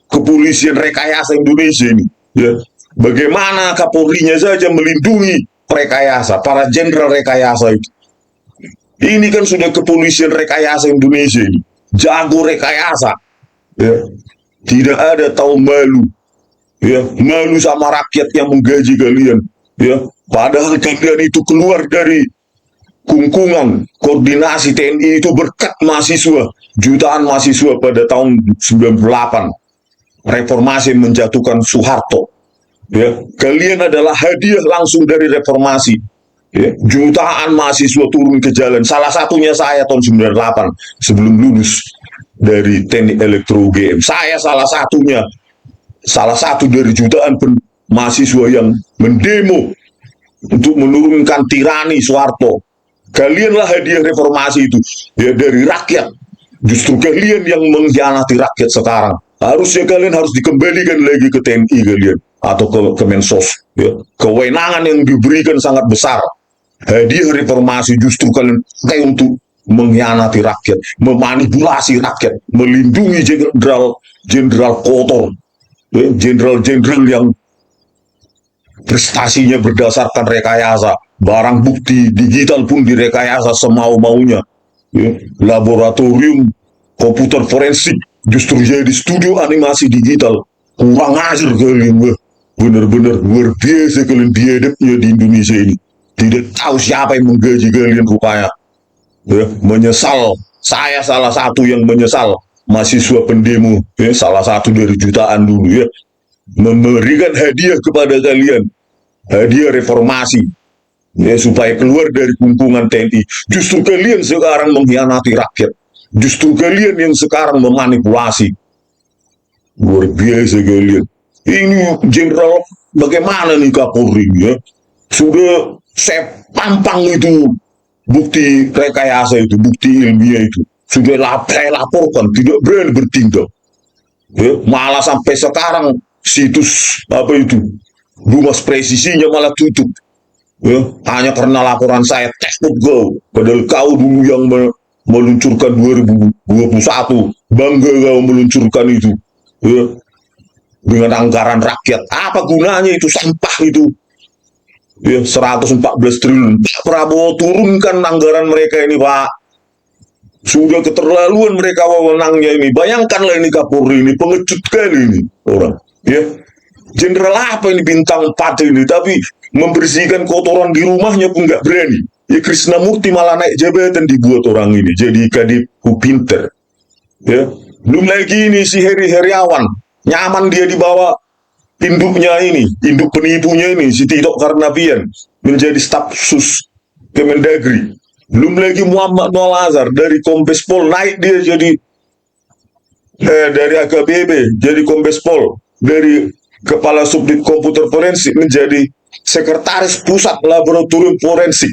kepolisian rekayasa Indonesia ini. Ya, bagaimana Kapolrinya saja melindungi rekayasa, para jenderal rekayasa itu. Ini kan sudah kepolisian rekayasa Indonesia ini, jago rekayasa. Ya, tidak ada tahu malu. Ya, malu sama rakyat yang menggaji kalian. Ya, padahal kalian itu keluar dari kungkungan koordinasi TNI itu berkat mahasiswa, jutaan mahasiswa pada tahun 98 reformasi menjatuhkan Soeharto. Ya, kalian adalah hadiah langsung dari reformasi. Ya, jutaan mahasiswa turun ke jalan, salah satunya saya tahun 98 sebelum lulus dari Teknik Elektro UGM. Saya salah satu dari jutaan mahasiswa yang mendemo untuk menurunkan tirani Soeharto. Kalianlah hadiah reformasi itu, ya, dari rakyat. Justru kalian yang mengkhianati rakyat sekarang. Harusnya kalian harus dikembalikan lagi ke TNI kalian atau ke Mensos. Ya. Kewenangan yang diberikan sangat besar. Hadiah reformasi justru kalian pakai untuk mengkhianati rakyat, memanipulasi rakyat, melindungi jenderal kotor, ya, jenderal-jenderal yang prestasinya berdasarkan rekayasa, barang bukti digital pun direkayasa semau-maunya. Ya, laboratorium komputer forensik justru jadi studio animasi digital. Kurang ajar kalian, benar-benar luar biasa kalian biadabnya di Indonesia ini. Tidak tahu siapa yang menggaji kalian rupanya. Ya, menyesal, saya salah satu yang menyesal, mahasiswa pendemo, ya, salah satu dari jutaan dulu, ya, memberikan hadiah kepada kalian, hadiah reformasi, ya, supaya keluar dari kungkungan TNI. Justru kalian sekarang mengkhianati rakyat, justru kalian yang sekarang memanipulasi. Luar biasa kalian. Ini jenderal, bagaimana nih Kapolri, ya, sudah saya pampang itu bukti rekayasa itu, bukti ilmiah itu, sudah saya laporkan, tidak berani bertindak. Ya, malah sampai sekarang situs apa itu Humas Presisinya malah tutup. Ya, hanya karena laporan saya textbook go. Padahal kau dulu yang meluncurkan 2021, bangga kau meluncurkan itu. Ya, dengan anggaran rakyat. Apa gunanya itu sampah itu? Ya, 114 triliun. Pak Prabowo turunkan anggaran mereka ini, Pak. Sudah keterlaluan mereka wewenangnya ini. Bayangkanlah ini Kapolri ini, pengecut kali ini orang. Ya, jenderal apa ini bintang 4 ini, tapi membersihkan kotoran di rumahnya pun nggak berani. Ya, Krisnamurti malah naik jabatan dibuat orang ini, jadi Kadipku pinter. Ya, belum lagi ini si Heri Heriawan, nyaman dia dibawa induknya ini, induk penipunya ini, si Tito Karnavian, menjadi staf sus Kemendagri. Belum lagi Muhammad Noel Azhar dari Kombes Pol naik dia jadi dari AKBP jadi Kombes Pol, dari Kepala Subdit Komputer Forensik menjadi Sekretaris Pusat Laboratorium Forensik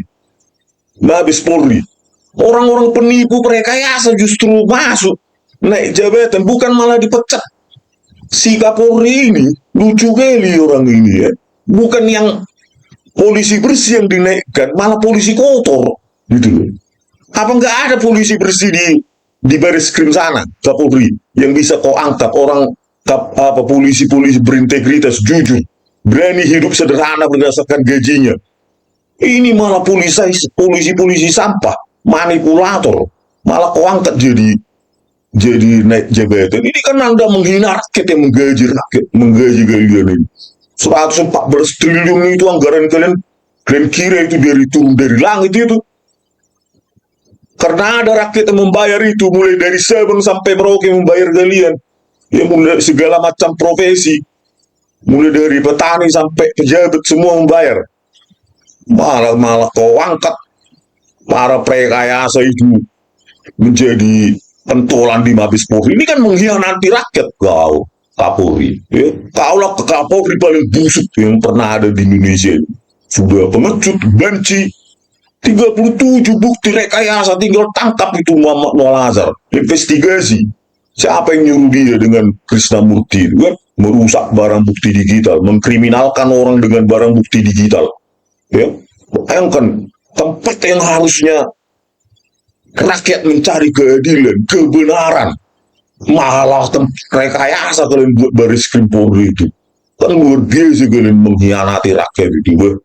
Mabes Polri. Orang-orang penipu rekayasa justru masuk naik jabatan, bukan malah dipecat. Si Kapolri ini lucu kali orang ini, ya. Bukan yang polisi bersih yang dinaikkan, malah polisi kotor gitu. Apa nggak ada polisi bersih di baris krim sana, Kapolri, yang bisa kau angkat orang apa polisi-polisi berintegritas, jujur, berani hidup sederhana berdasarkan gajinya. Ini malah polisi sampah, manipulator, malah kau angkat jadi naik jabatan. Ini kan Anda menghina rakyat yang menggaji kalian ini. 114 triliun itu anggaran kalian kira itu turun dari langit itu. Karena ada rakyat yang membayar itu, mulai dari Sabang sampai Merauke membayar kalian. Ya, mulai segala macam profesi, mulai dari petani sampai pejabat semua membayar. Malah kau angkat para prekayasa itu menjadi pentolan di Mabes Polri. Ini kan mengkhianati rakyat kau, Kapolri. Ya, kaulah Kapolri paling busuk yang pernah ada di Indonesia. Sudah pengecut, benci, 37 bukti rekayasa, tinggal tangkap itu Muhammad Noah Lazar. Investigasi. Siapa yang nyuruh dia dengan Krisnamurti itu kan? Merusak barang bukti digital, mengkriminalkan orang dengan barang bukti digital. Ya, bayangkan tempat yang harusnya rakyat mencari keadilan, kebenaran, malah rekayasa kalian buat baris krim Polri itu. Kan luar biasa kalian mengkhianati rakyat itu.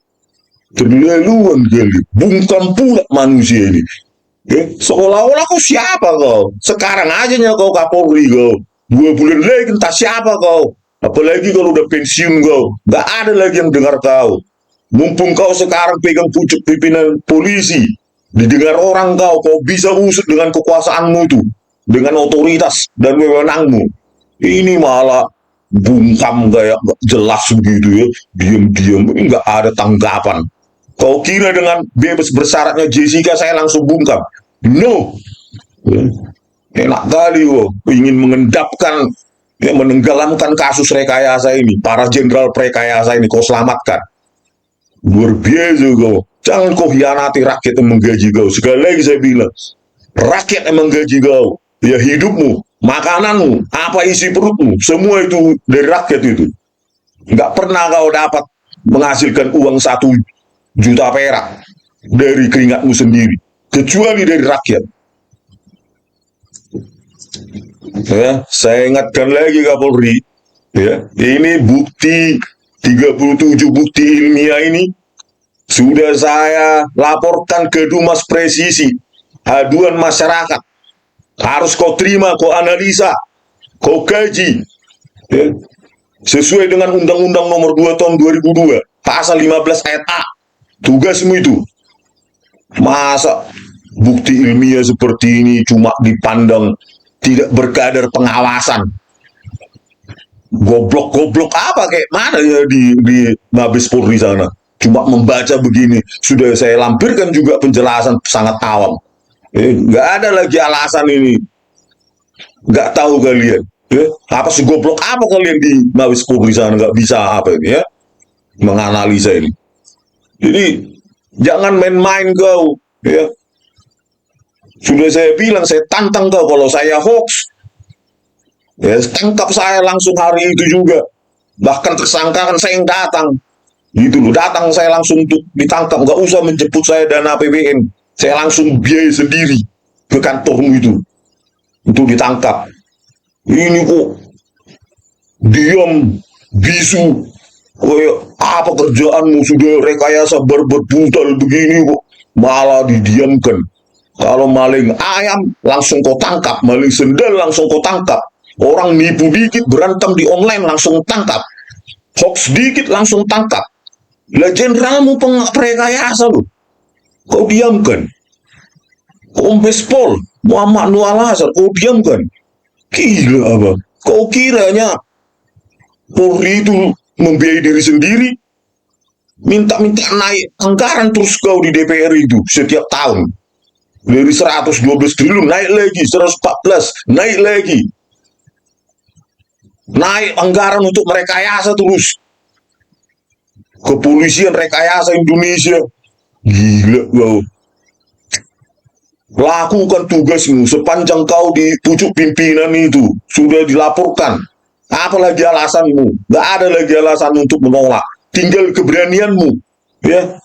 Terlaluan kali, bungkam pula manusia ini. Seolah-olah kau siapa kau? Sekarang aja kau Kapolri kau. 2 bulan lagi entah siapa kau. Apalagi kalau udah pensiun kau. Gak ada lagi yang dengar kau. Mumpung kau sekarang pegang pucuk pimpinan polisi. Didengar orang kau bisa usut dengan kekuasaanmu itu. Dengan otoritas dan wewenangmu. Ini malah bungkam kayak jelas begitu ya. Diam-diam, nggak ada tanggapan. Kau kira dengan bebas bersyaratnya Jessica saya langsung bungkam? No. Enak kali ingin mengendapkan, menenggelamkan kasus rekayasa ini. Para jenderal rekayasa ini kau selamatkan. Luar biasa kau. Jangan kau hianati rakyat yang menggaji kau. Sekali lagi saya bilang, rakyat yang menggaji kau. Ya hidupmu, makananmu, apa isi perutmu, semua itu dari rakyat itu. Nggak pernah kau dapat menghasilkan uang 1 juta perak dari keringatmu sendiri, kecuali dari rakyat. Ya, saya ingatkan lagi Kapolri, ya, ini bukti 37 bukti ilmiah ini sudah saya laporkan ke Dumas Presisi, aduan masyarakat. Harus kau terima, kau analisa, kau kaji, ya, sesuai dengan Undang-Undang Nomor 2 Tahun 2002, Pasal 15 Ayat A. Tugasmu itu. Masa bukti ilmiah seperti ini cuma dipandang tidak berkadar pengawasan? Goblok-goblok apa kayak mana ya di Mabes Polri sana? Cuma membaca begini, sudah saya lampirkan juga penjelasan sangat awam. Nggak ada lagi alasan ini. Nggak tahu kalian. Apa sih goblok apa kalian di Mabes Polri sana nggak bisa apa ini ya? Menganalisa ini. Jadi jangan main-main kau. Ya. Sudah saya bilang, saya tantang kau kalau saya hoax. Ya, tangkap saya langsung hari itu juga. Bahkan tersangkakan saya yang datang. Gitu loh, datang saya langsung untuk ditangkap. Nggak usah menjemput saya dana APBN. Saya langsung biaya sendiri ke kantormu itu untuk ditangkap. Ini kok diam, bisu, apa kerjaanmu sudah rekayasa brutal begini kok malah didiamkan. Kalau maling ayam langsung kau tangkap, maling sendal langsung kau tangkap, orang nipu dikit berantem di online langsung tangkap, hoax dikit langsung tangkap. Lah jenderalmu rekayasa loh, kau diamkan. Kombes Pol Muhammad Noah Lazar kau diamkan. Gila apa? Kau kiranya Polri itu membiayai diri sendiri? Minta-minta naik anggaran terus kau di DPR itu setiap tahun. Dari 112 triliun naik lagi, 114 naik lagi. Naik anggaran untuk merekayasa terus. Kepolisian rekayasa Indonesia. Gila kau. Lakukan tugasmu sepanjang kau di pucuk pimpinan itu sudah dilaporkan. Apalagi alasanmu? Gak ada lagi alasan untuk menolak. Tinggal keberanianmu. Ya,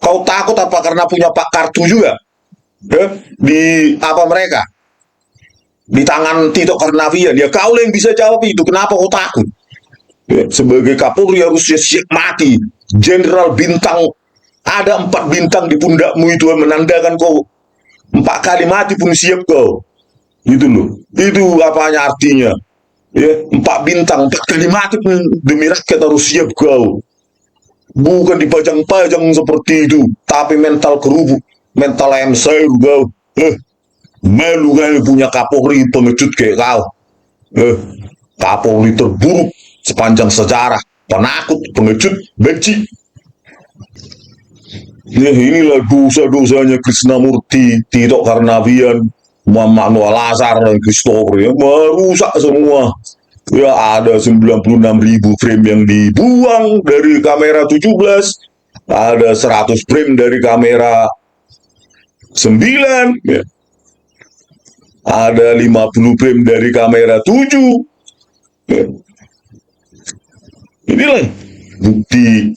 kau takut apa karena punya Pak Kartu juga? Ya, di apa mereka? Di tangan Tito Karnavian. Ya kau yang bisa jawab itu. Kenapa kau takut? Ya, sebagai Kapolri harusnya siap mati. Jenderal bintang, ada 4 bintang di pundakmu itu menandakan kau 4 kali mati pun siap kau. Itu loh. Itu apanya artinya? Ya, 4 bintang, 4 kali mati pun demi rakyat harus siap kau. Bukan dipajang-pajang seperti itu, tapi mental kerubuk, mental ayam sayur kau. Malu kali punya Kapolri pengecut kayak kau. Kapolri terburuk sepanjang sejarah, penakut, pengecut, benci. Ya, inilah dosa-dosanya Krisnamurti, Tito Karnavian, Muhammad Noah Lazar, dan Christopher. Ya, merusak semua. Ya, ada 96.000 frame yang dibuang dari kamera 17, ada 100 frame dari kamera 9, ya. Ada 50 frame dari kamera 7, ya. Inilah bukti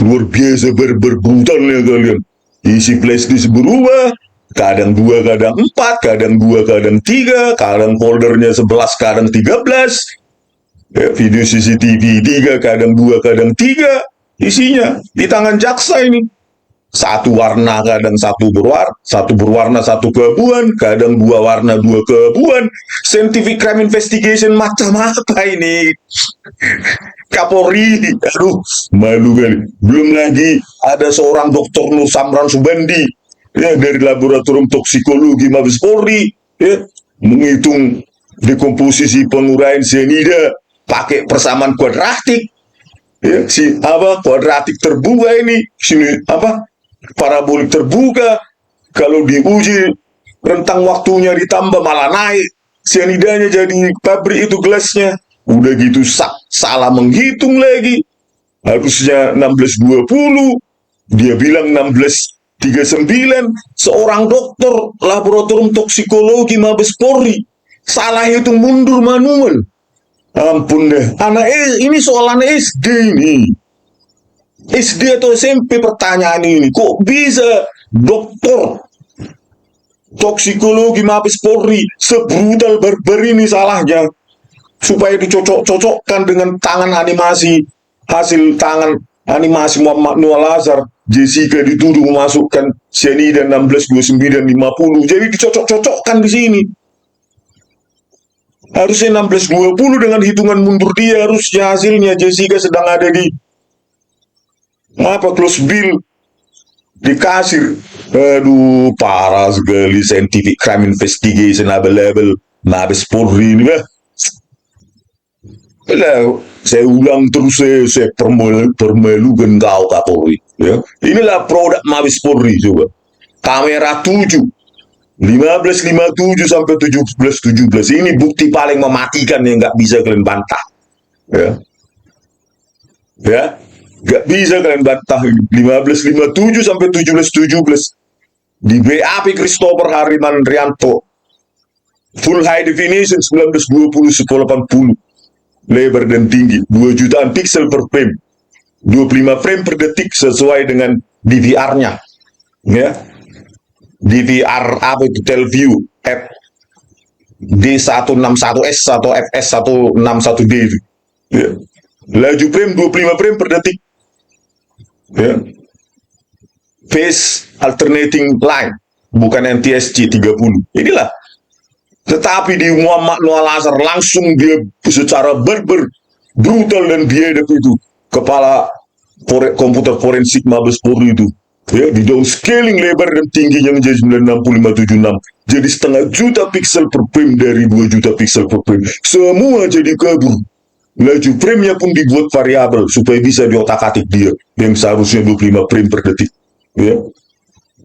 luar biasa brutalnya kalian. Isi flash disk berubah, kadang 2, kadang 4, kadang 2, kadang 3, kadang foldernya 11, kadang 13. Ya, video CCTV 3, kadang 2, kadang 3. Isinya di tangan jaksa ini. Satu warna, kadang satu berwarna satu keabuan, kadang 2 warna 2 keabuan. Scientific crime investigation macam apa ini? Kapolri, aduh, malu kali. Belum lagi ada seorang Dr. Nur Samran Subandi, ya, dari laboratorium toksikologi Mabes Polri, ya, menghitung dekomposisi penguraian cyanida pakai persamaan kuadratik, ya, kuadratik terbuka ini, sini parabolik terbuka. Kalau diuji rentang waktunya ditambah malah naik cyanidanya, jadi pabrik itu gelasnya. Udah gitu salah menghitung lagi. Harusnya 1620, dia bilang 1639. Seorang dokter laboratorium toksikologi Mabes Polri salah hitung mundur manual. Ampun deh, ini soal anak SD ini. SD atau SMP pertanyaan ini. Kok bisa dokter toksikologi Mabes Polri sebrutal barbar ini salahnya? Supaya dicocok-cocokkan dengan tangan animasi, hasil tangan animasi Muhammad Noah Lazar. Jessica dituduh memasukkan cyanida 162950. Jadi dicocok-cocokkan di sini. Harusnya 1620 dengan hitungan mundur dia, harusnya hasilnya Jessica sedang ada di close bill di kasir. Aduh, parah sekali scientific crime investigation abal-abal Mabes Polri ini, bah. Saya ulang terus, saya permalukan kau Kapolri, ya. Inilah produk Mabes Polri. Coba kamera 7, 1557 sampai 1717, ini bukti paling mematikan yang nggak bisa kalian bantah, ya nggak bisa kalian bantah. 1557 sampai 1717 di BAP Christopher Hariman Rianto, full high definition 1920 1080, lebar dan tinggi, 2 jutaan pixel per frame, 25 frame per detik sesuai dengan DVR-nya, ya. DVR apa itu, Telview D161S atau FS161D itu, ya. Laju frame 25 frame per detik, ya. Phase alternating line, bukan NTSC 30. Inilah. Tetapi di Muhammad Noah Lazar langsung dia secara brutal dan biadab itu, kepala komputer forensik Mabes Polri itu, ya, di downscaling lebar dan tingginya menjadi 96576. Jadi setengah juta pixel per frame dari 2 juta pixel per frame. Semua jadi kabur. Laju frame-nya pun dibuat variabel supaya bisa diotak-atik dia, yang seharusnya 25 frame per detik, ya.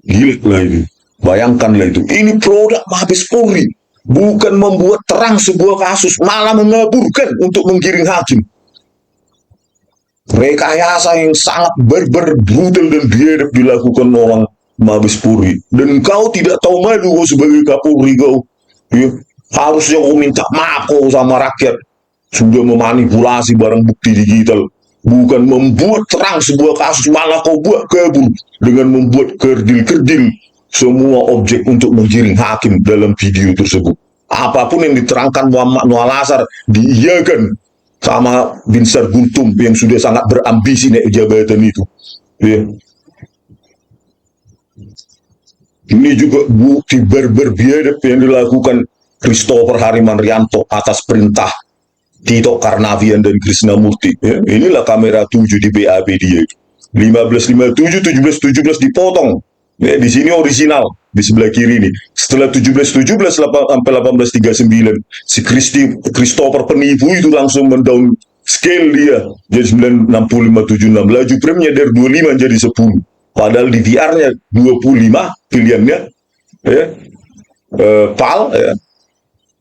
Gila lah ini. Bayangkanlah itu. Ini produk Mabes Polri. Bukan membuat terang sebuah kasus, malah mengaburkan untuk menggiring hakim. Rekayasa yang sangat barbar, brutal dan biadab dilakukan orang Mabes Polri. Dan kau tidak tahu malu kau sebagai Kapolri kau, ya. Harusnya kau minta maaf kau sama rakyat. Sudah memanipulasi barang bukti digital. Bukan membuat terang sebuah kasus, malah kau buat kabur dengan membuat kerdil-kerdil semua objek untuk menggiring hakim dalam video tersebut. Apapun yang diterangkan Muhammad Noah Lazar diiyakan sama Binsar Gultum yang sudah sangat berambisi naik jabatan itu, ya. Ini juga bukti barbar biadab yang dilakukan Christopher Hariman Rianto atas perintah Tito Karnavian dan Krishnamurti, ya. Inilah kamera 7 di BAP dia. 1557, 1717 dipotong. Ya, di sini original, di sebelah kiri nih. Setelah 1717 sampai 1839, si Christopher penipu itu langsung mendown scale dia jadi 96576. Laju frame-nya dari 25 jadi 10. Padahal di VR-nya 25 pilihannya, ya. PAL, ya,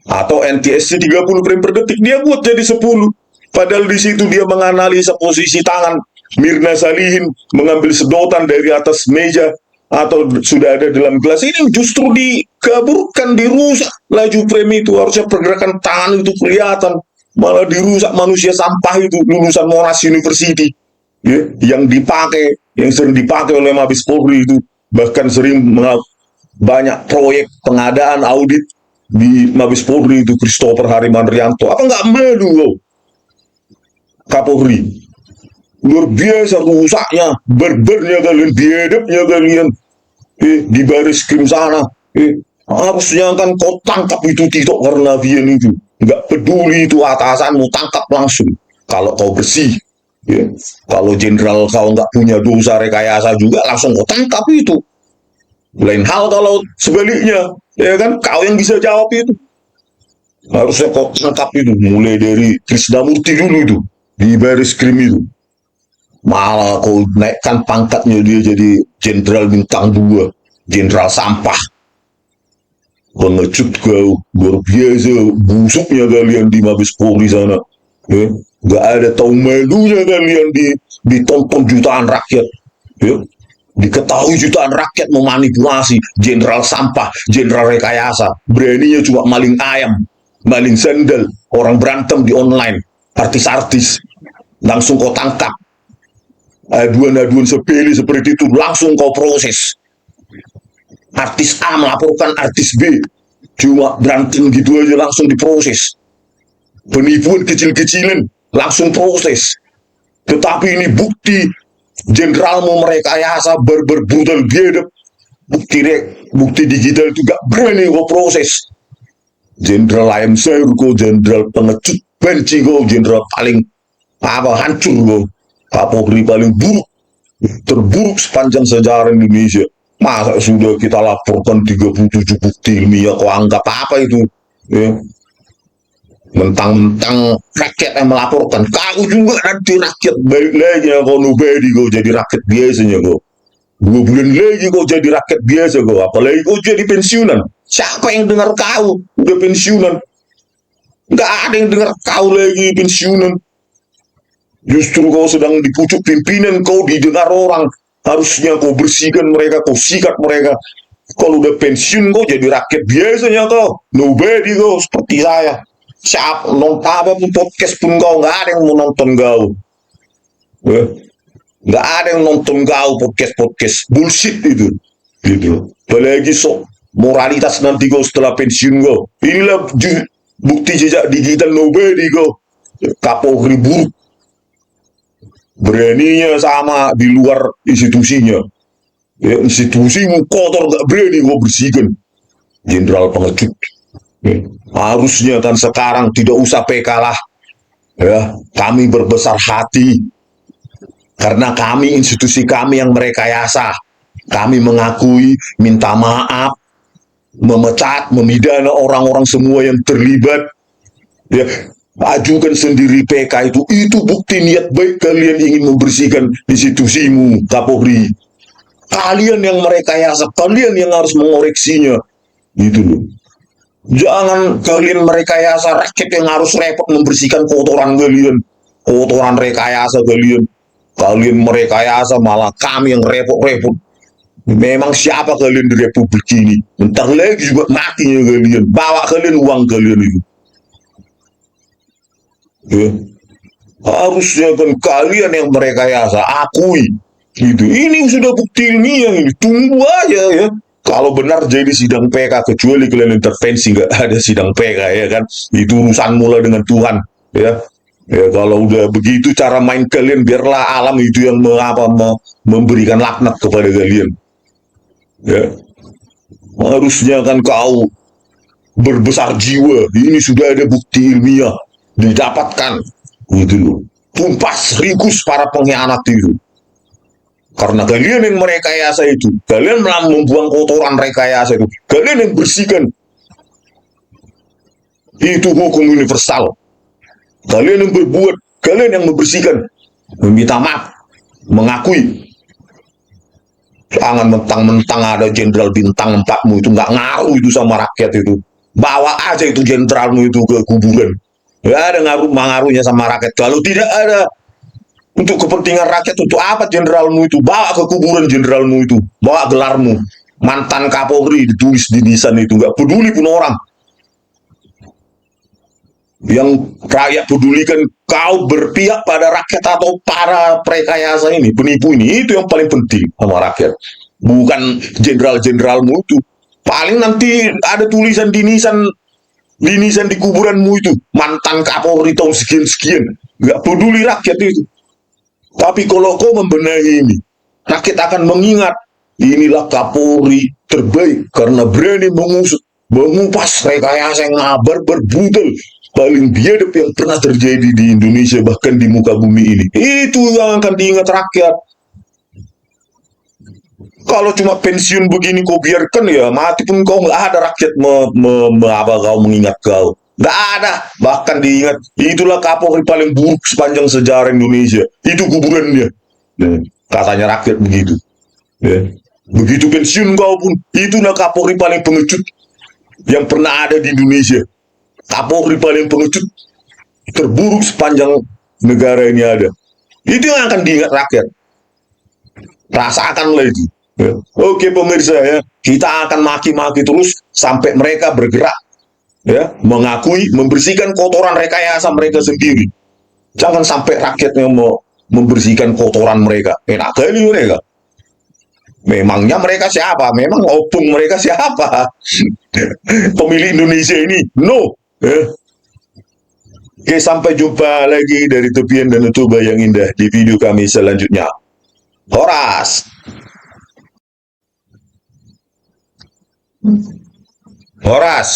atau NTSC 30 frame per detik, dia buat jadi 10. Padahal di situ dia menganalisa posisi tangan Mirna Salihin mengambil sedotan dari atas meja atau sudah ada dalam gelas ini justru dikaburkan, dirusak laju premi itu. Harusnya pergerakan tangan itu kelihatan, malah dirusak manusia sampah itu lulusan Monash University, ya, yang sering dipakai oleh Mabes Polri itu, bahkan sering banyak proyek pengadaan audit di Mabes Polri itu Christopher Harimandrianto. Apa nggak malu loh Kapolri? Luar biasa rusaknya, berbernya kalian, biadabnya kalian, di baris krim sana. Harusnya kan kau tangkap itu Tito Karnavian itu. Nggak peduli itu atasanmu, tangkap langsung. Kalau kau bersih, ya. Kalau jenderal kau nggak punya dosa rekayasa juga, langsung kau tangkap itu. Lain hal kalau sebaliknya, ya kan, kau yang bisa jawab itu. Harusnya kau tangkap itu, mulai dari Krisnamurti dulu itu, di baris krim itu. Malah kau naikkan pangkatnya dia jadi jenderal bintang 2, jenderal sampah. Pengecut kau, luar biasa busuknya kalian di Mabes Polri sana. Ya. Gak ada tahu malunya kalian ditonton jutaan rakyat. Ya. Diketahui jutaan rakyat memanipulasi jenderal sampah, jenderal rekayasa. Beraninya cuma maling ayam, maling sandal, orang berantem di online, artis-artis. Langsung kau tangkap. Aduan-aduan sepele seperti itu langsung kau proses. Artis A melaporkan artis B, cuma berantem gitu aja langsung diproses. Penipuan kecil-kecilan langsung proses. Tetapi ini bukti jenderalmu merekayasa, berbrutal biadab, bukti digital itu gak berani kau proses. Jenderal ayam sayur kau, jenderal pengecut, benci kau, jenderal paling hancur kau. Kapolri paling buruk, terburuk sepanjang sejarah Indonesia. Masa sudah kita laporkan 37 bukti ilmiah, kok anggap apa itu? Ya. Mentang-mentang rakyat yang melaporkan, kau juga nanti rakyat balik lagi, kau nobody, kau jadi rakyat biasanya kau. 2 bulan lagi kau jadi rakyat biasa kau, apalagi kau jadi pensiunan. Siapa yang dengar kau udah pensiunan? Nggak ada yang dengar kau lagi pensiunan. Justru kau sedang di pucuk pimpinan, kau didengar orang. Harusnya kau bersihkan mereka, kau sikat mereka. Kalau udah pensiun kau jadi rakyat biasanya kau. Nobody kau seperti saya. Siapa nonton apapun podcast pun kau, nggak ada yang mau nonton kau. Nggak ada yang nonton kau podcast bullshit itu. Gitu. Apalagi sok moralitas nanti kau setelah pensiun kau. Inilah bukti jejak digital nobody kau. Kapolri buruk. Beraninya sama di luar institusinya. Ya, institusimu kotor, gak berani kau bersihkan. Jenderal pengecut. Ya. Harusnya kan sekarang tidak usah PK lah. Ya, kami berbesar hati. Karena kami, institusi kami yang merekayasa. Kami mengakui, minta maaf, memecat, memidana orang-orang semua yang terlibat. Ya, ajukan sendiri PK itu bukti niat baik kalian ingin membersihkan institusimu, Kapolri. Kalian yang merekayasa, kalian yang harus mengoreksinya. Gitu loh. Jangan kalian merekayasa, rakyat yang harus repot membersihkan kotoran kalian, kotoran rekayasa kalian. Kalian merekayasa malah kami yang repot-repot. Memang siapa kalian di Republik ini? Bentar lagi juga matinya kalian. Bawa kalian uang kalian itu. Ya. Harusnya kan kalian yang merekayasa, akui gitu. Ini sudah bukti ilmiah ini, tunggu aja ya. Kalau benar jadi sidang PK, kecuali kalian intervensi, nggak ada sidang PK ya kan, itu urusan mula dengan Tuhan ya. Ya kalau udah begitu cara main kalian, biarlah alam itu yang memberikan laknat kepada kalian. Ya. Harusnya kan kau berbesar jiwa, ini sudah ada bukti ilmiah didapatkan gitu loh, tumpas ringkus para pengkhianat itu. Karena kalian yang merekayasa itu, kalian membuang kotoran rekayasa itu, kalian yang bersihkan. Itu hukum universal. Kalian yang berbuat, kalian yang membersihkan, meminta maaf, mengakui. Jangan mentang-mentang ada jenderal bintang 4-mu itu, nggak ngaruh itu sama rakyat itu. Bawa aja itu jenderalmu itu ke kuburan. Gak ada ngaruhnya sama rakyat. Kalau tidak ada Untuk kepentingan rakyat, untuk apa jenderalmu itu? Bawa ke kuburan jenderalmu itu, bawa gelarmu. Mantan Kapolri ditulis di nisan itu, nggak peduli pun orang. Yang rakyat pedulikan kau berpihak pada rakyat atau para prekayasa ini, penipu ini, itu yang paling penting sama rakyat. Bukan jenderal-jenderalmu itu. Paling nanti ada tulisan di nisan di kuburanmu itu, mantan Kapolri tahun sekian-sekian. Nggak peduli rakyat itu. Tapi kalau kau membenahi ini, rakyat akan mengingat, inilah Kapolri terbaik karena berani mengusut, mengupas rekayasa yang barbar, brutal, paling biadab yang pernah terjadi di Indonesia, bahkan di muka bumi ini. Itu yang akan diingat rakyat. Kalau cuma pensiun begini kau biarkan, ya mati pun kau, nggak ada rakyat kau mengingat kau. Nggak ada, bahkan diingat, itulah Kapolri paling buruk sepanjang sejarah Indonesia. Itu kuburannya. Nah, katanya rakyat begitu. Ya. Begitu pensiun kau pun, itulah Kapolri paling pengecut yang pernah ada di Indonesia. Kapolri paling pengecut, terburuk sepanjang negara ini ada. Itu yang akan diingat rakyat. Rasakanlah itu. Ya. Oke pemirsa ya, kita akan maki-maki terus sampai mereka bergerak, ya, mengakui, membersihkan kotoran rekayasa mereka sendiri. Jangan sampai rakyatnya mau membersihkan kotoran mereka. Enak kali mereka. Memangnya mereka siapa? Memang opung mereka siapa? Pemilih Indonesia ini? No. Oke, sampai jumpa lagi dari tepian Danau Toba yang indah di video kami selanjutnya. Horas. Horas.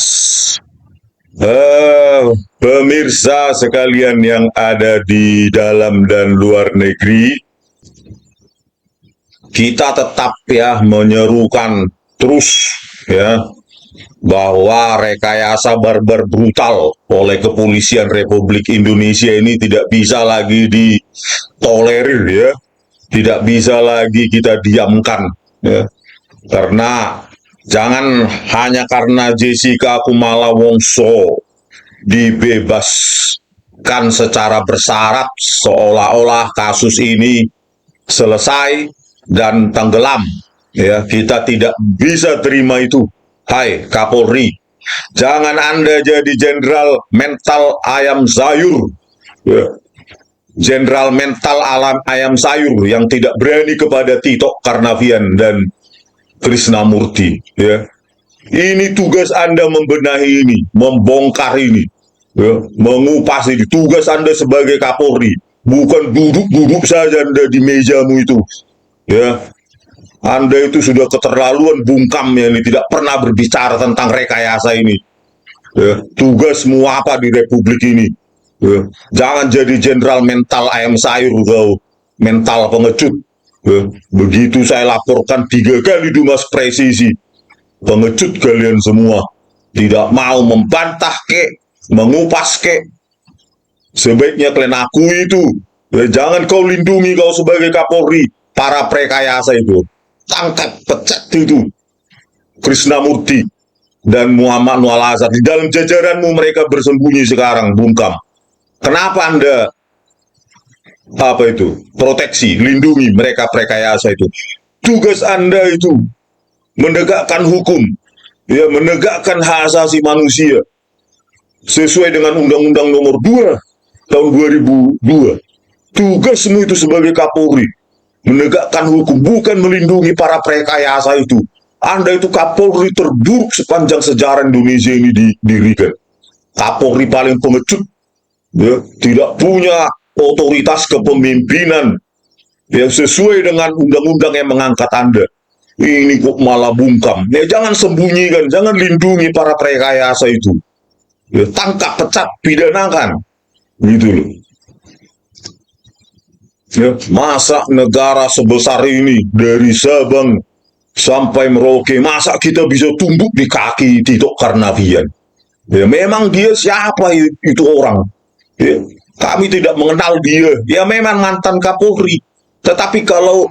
Pemirsa sekalian yang ada di dalam dan luar negeri, kita tetap ya menyerukan terus ya bahwa rekayasa barbar brutal oleh kepolisian Republik Indonesia ini tidak bisa lagi ditolerir ya, tidak bisa lagi kita diamkan ya, karena jangan hanya karena Jessica Kumala Wongso dibebaskan secara bersyarat seolah-olah kasus ini selesai dan tenggelam ya, kita tidak bisa terima itu. Hai Kapolri, jangan Anda jadi jenderal mental ayam sayur ya. Jenderal mental ayam sayur yang tidak berani kepada Tito Karnavian dan Krisnamurti ya. Ini tugas Anda membenahi ini, membongkar ini ya, mengupas ini. Tugas Anda sebagai Kapolri, bukan duduk-duduk saja Anda di mejamu itu ya. Anda itu sudah keterlaluan bungkamnya ini, tidak pernah berbicara tentang rekayasa ini ya. Tugasmu apa di Republik ini ya. Jangan jadi jenderal mental ayam sayur kau, mental pengecut ya. Begitu saya laporkan 3 kali Dumas Presisi, pengecut kalian semua, tidak mau membantah kek, mengupas kek. Sebaiknya kalian akui itu ya. Jangan kau lindungi kau sebagai Kapolri para prekayasa itu, tangkap pecat itu Krisnamurti dan Muhammad Nual Azhar. Di dalam jajaranmu mereka bersembunyi sekarang, bungkam. Kenapa Anda proteksi, lindungi mereka prekayasa itu? Tugas Anda itu menegakkan hukum ya, menegakkan hak asasi manusia sesuai dengan Undang-Undang Nomor 2 tahun 2002. Tugasmu itu sebagai Kapolri menegakkan hukum, bukan melindungi para prekayasa itu. Anda itu Kapolri terburuk sepanjang sejarah Indonesia ini didirikan. Kapolri paling pengecut ya, tidak punya otoritas kepemimpinan yang sesuai dengan undang-undang yang mengangkat Anda. Ini kok malah bungkam ya. Jangan sembunyikan, jangan lindungi para prekayasa itu ya, tangkap, pecat, pidanakan gitu loh ya. Masa negara sebesar ini dari Sabang sampai Merauke, masa kita bisa tumbuk di kaki Tito Karnavian ya? Memang dia siapa itu orang ya? Kami tidak mengenal dia ya, memang mantan Kapolri. Tetapi kalau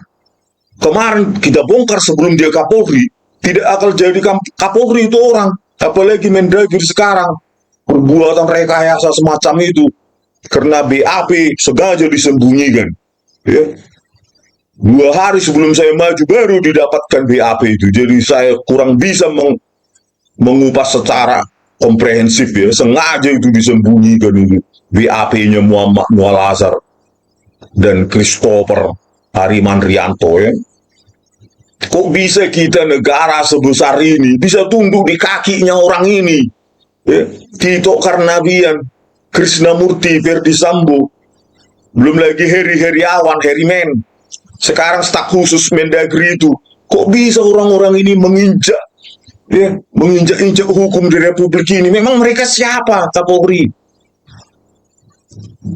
kemarin kita bongkar sebelum dia Kapolri, tidak akan jadi Kapolri itu orang, apalagi Mendagri sekarang. Perbuatan rekayasa semacam itu karena BAP sengaja disembunyikan Ya, 2 hari sebelum saya maju baru didapatkan BAP itu. Jadi saya kurang bisa mengupas secara komprehensif ya. Sengaja itu disembunyikan itu. BAP-nya Muhammad Noah Lazar dan Christopher Harimandrianto ya. Kok bisa kita negara sebesar ini bisa tunduk di kakinya orang ini? Ya, Tito Karnavian, Krishnamurti, Ferdi Sambo, belum lagi Heri Heriawan, Heri Men. Sekarang staf khusus Mendagri itu. Kok bisa orang-orang ini menginjak-injak hukum di Republik ini? Memang mereka siapa, Kapolri?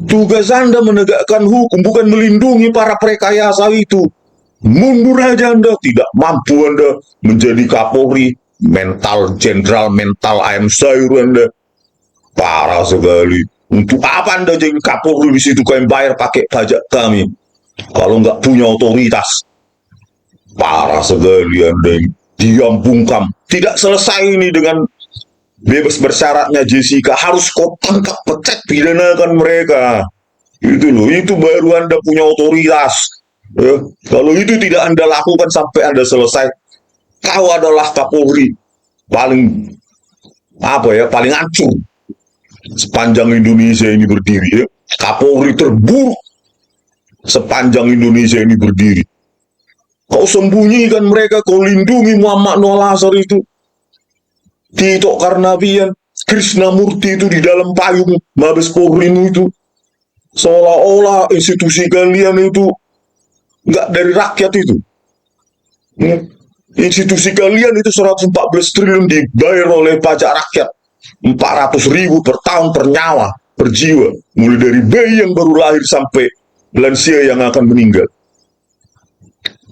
Tugas Anda menegakkan hukum, bukan melindungi para prekayasa itu. Mundur aja Anda, tidak mampu Anda menjadi Kapolri, mental jenderal, mental ayam sayur Anda. Parah sekali. Untuk apa Anda jadi Kapolri di situ? Kalian bayar pakai pajak kami. Kalau nggak punya otoritas, parah sekali Anda ini. Diam bungkam. Tidak selesai ini dengan bebas bersyaratnya Jessica. Harus kau tangkap, pecat, pidanakan mereka. Itu loh, itu baru Anda punya otoritas. Ya, kalau itu tidak Anda lakukan sampai Anda selesai, kau adalah Kapolri paling paling acuh sepanjang Indonesia ini berdiri ya. Kapolri terburuk sepanjang Indonesia ini berdiri. Kau sembunyikan mereka, kau lindungi Muhammad Noah Lazar itu, Tito Karnavian, Krishnamurti itu di dalam payung Mabes Polri itu, seolah-olah institusi kalian itu nggak dari rakyat itu. Institusi kalian itu 114 triliun dibayar oleh pajak rakyat. 400.000 per tahun per nyawa, per jiwa. Mulai dari bayi yang baru lahir sampai lansia yang akan meninggal.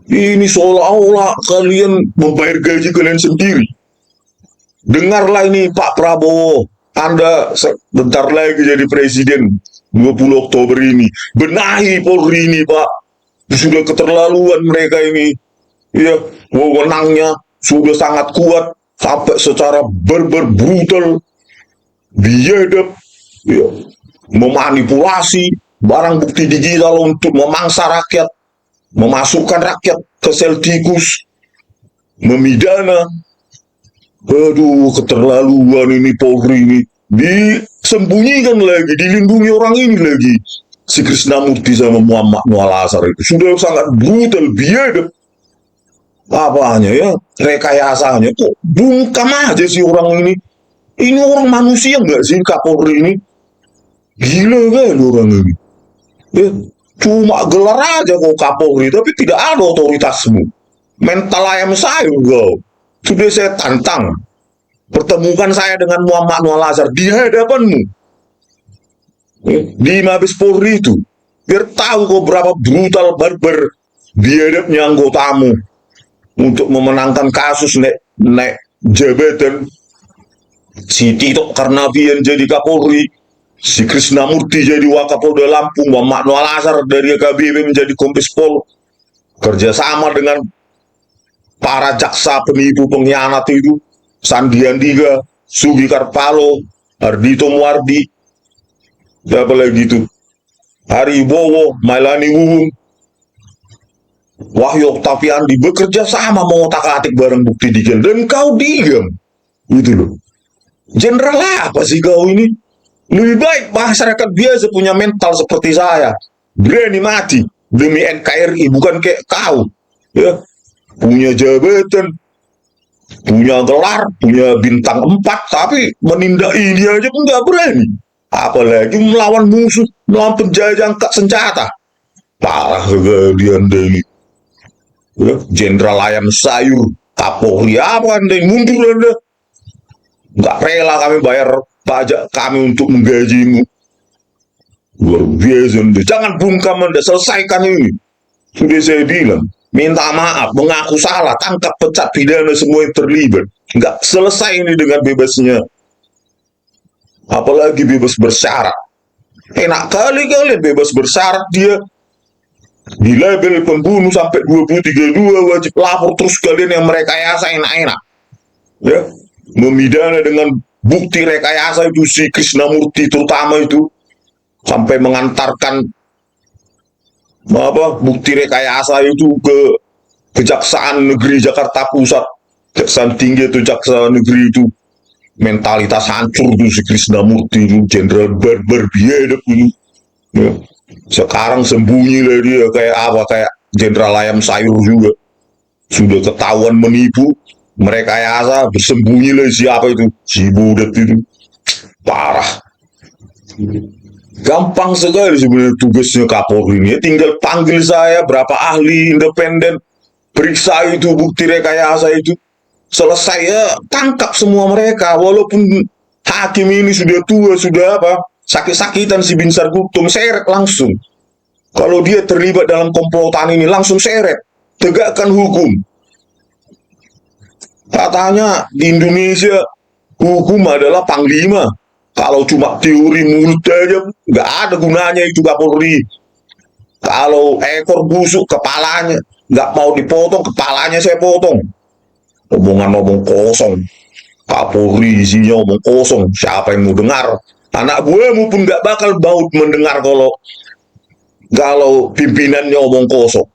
Ini seolah-olah kalian membayar gaji kalian sendiri. Dengarlah ini Pak Prabowo. Anda bentar lagi jadi presiden 20 Oktober ini. Benahi Polri ini Pak. Sudah keterlaluan mereka ini. Ya, wewenangnya sudah sangat kuat sampai secara brutal, biadab, ya, memanipulasi barang bukti digital untuk memangsa rakyat, memasukkan rakyat ke sel tikus, memidana. Aduh, keterlaluan ini Polri ini. Disembunyikan lagi, dilindungi orang ini lagi. Si Krishnamurti sama Muhammad Noah Lazar itu sudah sangat brutal, biadab. Apanya ya, rekayasanya kok bungkam aja sih orang ini. Ini orang manusia nggak sih Kapolri ini? Gila kan orang ini. Ya, cuma gelar aja kok Kapolri, tapi tidak ada otoritasmu. Mental ayam sayur kau. Sudah saya tantang. Pertemukan saya dengan Muhammad Noah Lazar di hadapanmu. Di Mabes Polri itu. Biar tahu kok berapa brutal barbar biadabnya anggotamu. Untuk memenangkan kasus naik jabatan. Si Tito Karnavian jadi Kapolri, si Krishnamurti jadi Wakapolda Lampung, Muhammad Noah Lazar dari AKBP menjadi Kombes Pol, kerjasama dengan para jaksa penipu pengkhianat itu, Sandi Andika, Sugi Karpalo, Ardito Muardi, siapa lagi itu, Hari Bowo, Mailani Wuwung, Wahyu Oktaviandi bekerja sama mengotak-atik barang bukti digital dan kau diam. Itu loh. Jenderal apa sih kau ini? Lebih baik masyarakat biasa punya mental seperti saya. Berani mati demi NKRI, bukan kayak kau. Ya, punya jabatan, punya gelar, punya bintang 4, tapi menindak ini aja pun nggak berani. Apalagi melawan musuh, melawan penjajah angkat senjata. Parah sekali Anda ini. Jenderal ayam sayur, Kapolri apa Anda, mundur Anda. Nggak rela kami bayar pajak kami untuk menggajimu. Luar biasa Anda. Jangan bungkam Anda, selesaikan ini. Sudah saya bilang, minta maaf, mengaku salah, tangkap, pecat, pidana semua yang terlibat. Nggak selesai ini dengan bebasnya. Apalagi bebas bersyarat. Enak kali kalian bebas bersyarat, dia di label pembunuh sampai 2032 wajib lapor, terus kalian yang merekayasa enak-enak. Ya, memidana dengan bukti rekayasa itu si Krishnamurti terutama itu, sampai mengantarkan bukti rekayasa itu ke Kejaksaan Negeri Jakarta Pusat, Kejaksaan Tinggi itu Kejaksaan Negeri itu, mentalitas hancur tuh si Krisnamurti itu, Jenderal Barber biadab itu. Ya. Sekarang sembunyi lah dia kayak apa, kayak Jenderal Ayam Sayur juga. Sudah ketahuan menipu, merekayasa, bersembunyi lah siapa itu, si budet itu. Parah. Gampang sekali sebenarnya tugasnya Kapolri ini. Tinggal panggil saya berapa ahli independen, periksa itu bukti rekayasa itu. Selesai ya, tangkap semua mereka. Walaupun hakim ini sudah tua, sudah apa, sakit-sakitan si Binsar Guptum, seret langsung. Kalau dia terlibat dalam komplotan ini, langsung seret. Tegakkan hukum. Katanya di Indonesia hukum adalah panglima. Kalau cuma teori mulut aja, nggak ada gunanya itu Kapolri. Kalau ekor busuk kepalanya, nggak mau dipotong, kepalanya saya potong. Omongan-omong kosong. Kapolri isinya omong kosong. Siapa yang mau dengar? Anak gue pun nggak bakal mau mendengar kalau pimpinannya omong kosong.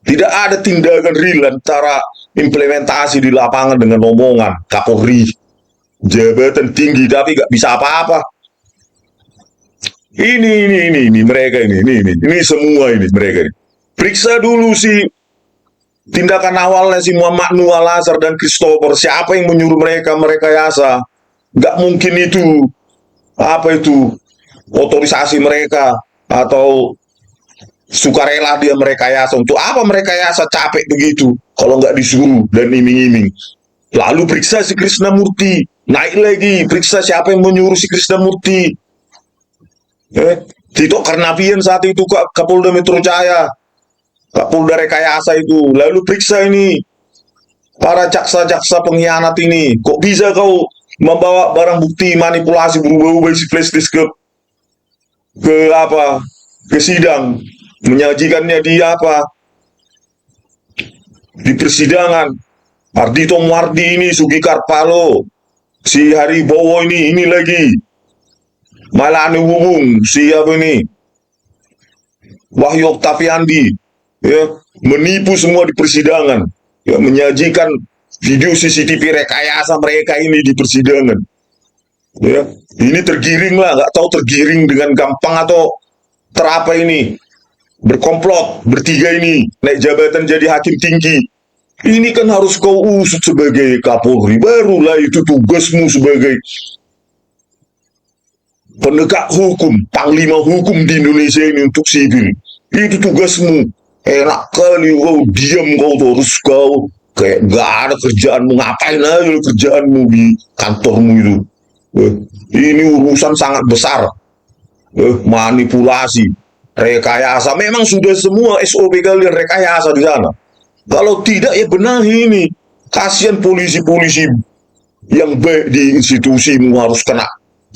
Tidak ada tindakan real antara implementasi di lapangan dengan omongan Kapolri. Jabatan tinggi tapi nggak bisa apa-apa. Ini mereka ini semua ini mereka ini. Periksa dulu si tindakan awalnya si Muhammad Nuh Al Azhar dan Christopher. Siapa yang menyuruh mereka merekayasa? Nggak mungkin itu otorisasi mereka atau sukarela dia merekayasa. Untuk apa merekayasa capek begitu kalau nggak disuruh dan iming-iming. Lalu periksa si Krisnamurti, naik lagi periksa siapa yang menyuruh si Krisnamurti. Tito Karnavian saat itu Kapolda Metro Jaya, Kapolda Rekayasa itu. Lalu periksa ini para jaksa-jaksa pengkhianat ini. Kok bisa kau membawa barang bukti manipulasi berubah-ubah isi flash disk ke sidang, menyajikannya di persidangan. Ardhito Muardi ini, Sugi Karpalo, si Haribowo ini lagi, Malani Wubung, siapa ini, Wahyu Oktaviandi, ya, menipu semua di persidangan, ya, menyajikan video CCTV rekayasa mereka ini di persidangan. Ya, ini tergiring lah, nggak tahu tergiring dengan gampang atau terapa ini, berkomplot bertiga ini naik jabatan jadi hakim tinggi. Ini kan harus kau usut sebagai Kapolri, barulah itu tugasmu sebagai penegak hukum, panglima hukum di Indonesia ini untuk sipil. Itu tugasmu. Enak kali kau diam, kau terus kau kayak gak ada kerjaanmu, ngapain aja kerjaanmu di kantormu itu. Ini urusan sangat besar. Manipulasi, rekayasa, memang sudah semua SOP kalian rekayasa di sana. Kalau tidak ya benahi ini. Kasihan polisi-polisi yang baik di institusimu harus kena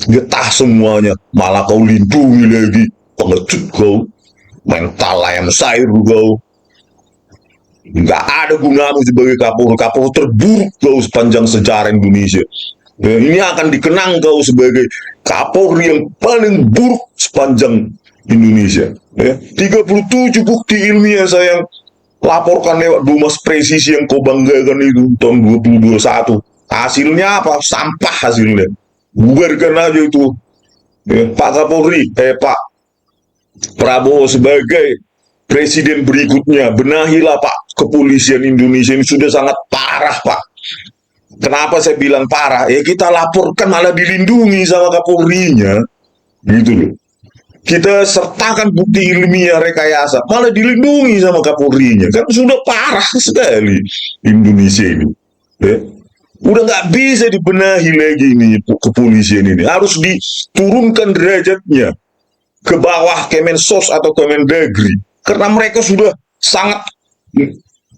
getah semuanya. Malah kau lindungi lagi. Pengecut kau. Mental ayam sayur kau. Nggak ada gunamu sebagai Kapolri. Kapolri terburuk kau sepanjang sejarah Indonesia. Ya, ini akan dikenang kau sebagai Kapolri yang paling buruk sepanjang Indonesia. Ya, 37 bukti ilmiah saya laporkan lewat Dumas Presisi yang kau banggakan itu tahun 2021. Hasilnya apa? Sampah hasilnya. Bubarkan aja itu. Ya, Pak Kapolri, Pak Prabowo sebagai presiden berikutnya, benahilah Pak kepolisian Indonesia ini sudah sangat parah Pak. Kenapa saya bilang parah? Ya kita laporkan malah dilindungi sama Kapolrinya. Gitu loh. Kita sertakan bukti ilmiah rekayasa, malah dilindungi sama Kapolrinya. Kan sudah parah sekali Indonesia ini. Ya. Udah nggak bisa dibenahi lagi ini kepolisian ini. Harus diturunkan derajatnya ke bawah Kemensos atau Kemendagri. Karena mereka sudah sangat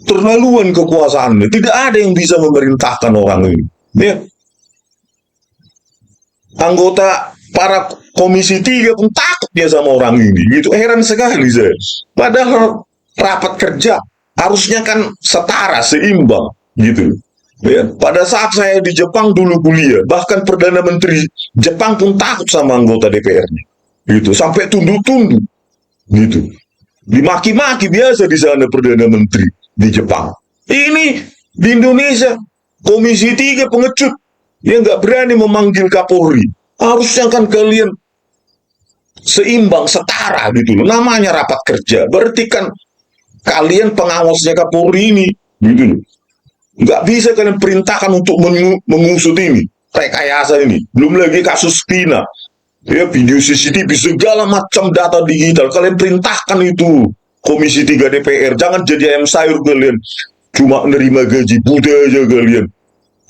terlaluan kekuasaannya. Tidak ada yang bisa memerintahkan orang ini. Ya. Anggota para Komisi 3 pun takut dia sama orang ini. Gitu, heran sekali saya. Padahal rapat kerja harusnya kan setara, seimbang. Gitu. Ya. Pada saat saya di Jepang dulu kuliah, bahkan Perdana Menteri Jepang pun takut sama anggota DPR-nya. Gitu. Sampai tunduk-tunduk. Gitu. Dimaki-maki biasa di sana Perdana Menteri di Jepang. Ini di Indonesia, Komisi 3 pengecut. Dia nggak berani memanggil Kapolri. Harusnya kan kalian seimbang, setara gitu loh. Namanya rapat kerja. Berarti kan kalian pengawasnya Kapolri ini, gitu loh. Nggak bisa kalian perintahkan untuk mengusut ini, rekayasa ini. Belum lagi kasus Pina. Ya, video CCTV, segala macam data digital. Kalian perintahkan itu. Komisi 3 DPR. Jangan jadi ayam sayur kalian. Cuma nerima gaji Buddha aja kalian.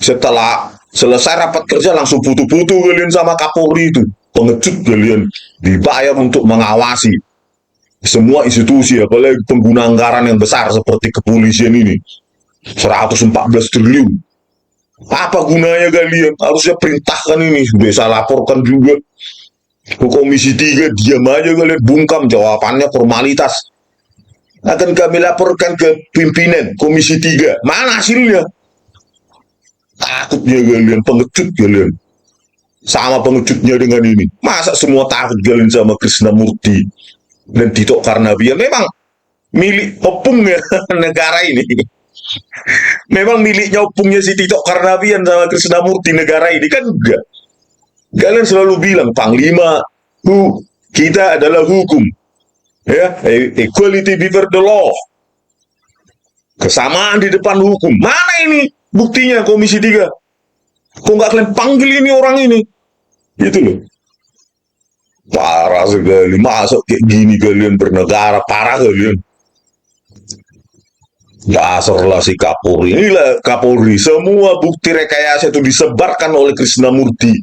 Setelah selesai rapat kerja langsung putu-putu kalian sama Kapolri itu. Pengecut kalian. Dibayar untuk mengawasi semua institusi, apalagi pengguna anggaran yang besar seperti kepolisian ini. 114 triliun. Apa gunanya kalian? Harusnya perintahkan ini. Bisa laporkan juga ke Komisi 3, diam aja kalian, bungkam, jawabannya formalitas. Akan kami laporkan ke pimpinan Komisi 3. Mana hasilnya? Takutnya kalian, pengecut kalian. Sama pengecutnya dengan ini. Masa semua takut kalian sama Krishnamurti dan Tito Karnavian? Memang milik opungnya negara ini. Memang miliknya opungnya si Tito Karnavian sama Krishnamurti negara ini, kan enggak. Kalian selalu bilang Panglima kita adalah hukum, ya, equality before the law, kesamaan di depan hukum. Mana ini buktinya Komisi 3? Kok nggak kalian panggil ini orang ini? Gitu loh. Parah sekali. Masa kayak gini kalian bernegara? Parah kalian. Dasarlah si Kapolri. Inilah Kapolri. Semua bukti rekayasa itu disebarkan oleh Krishnamurti,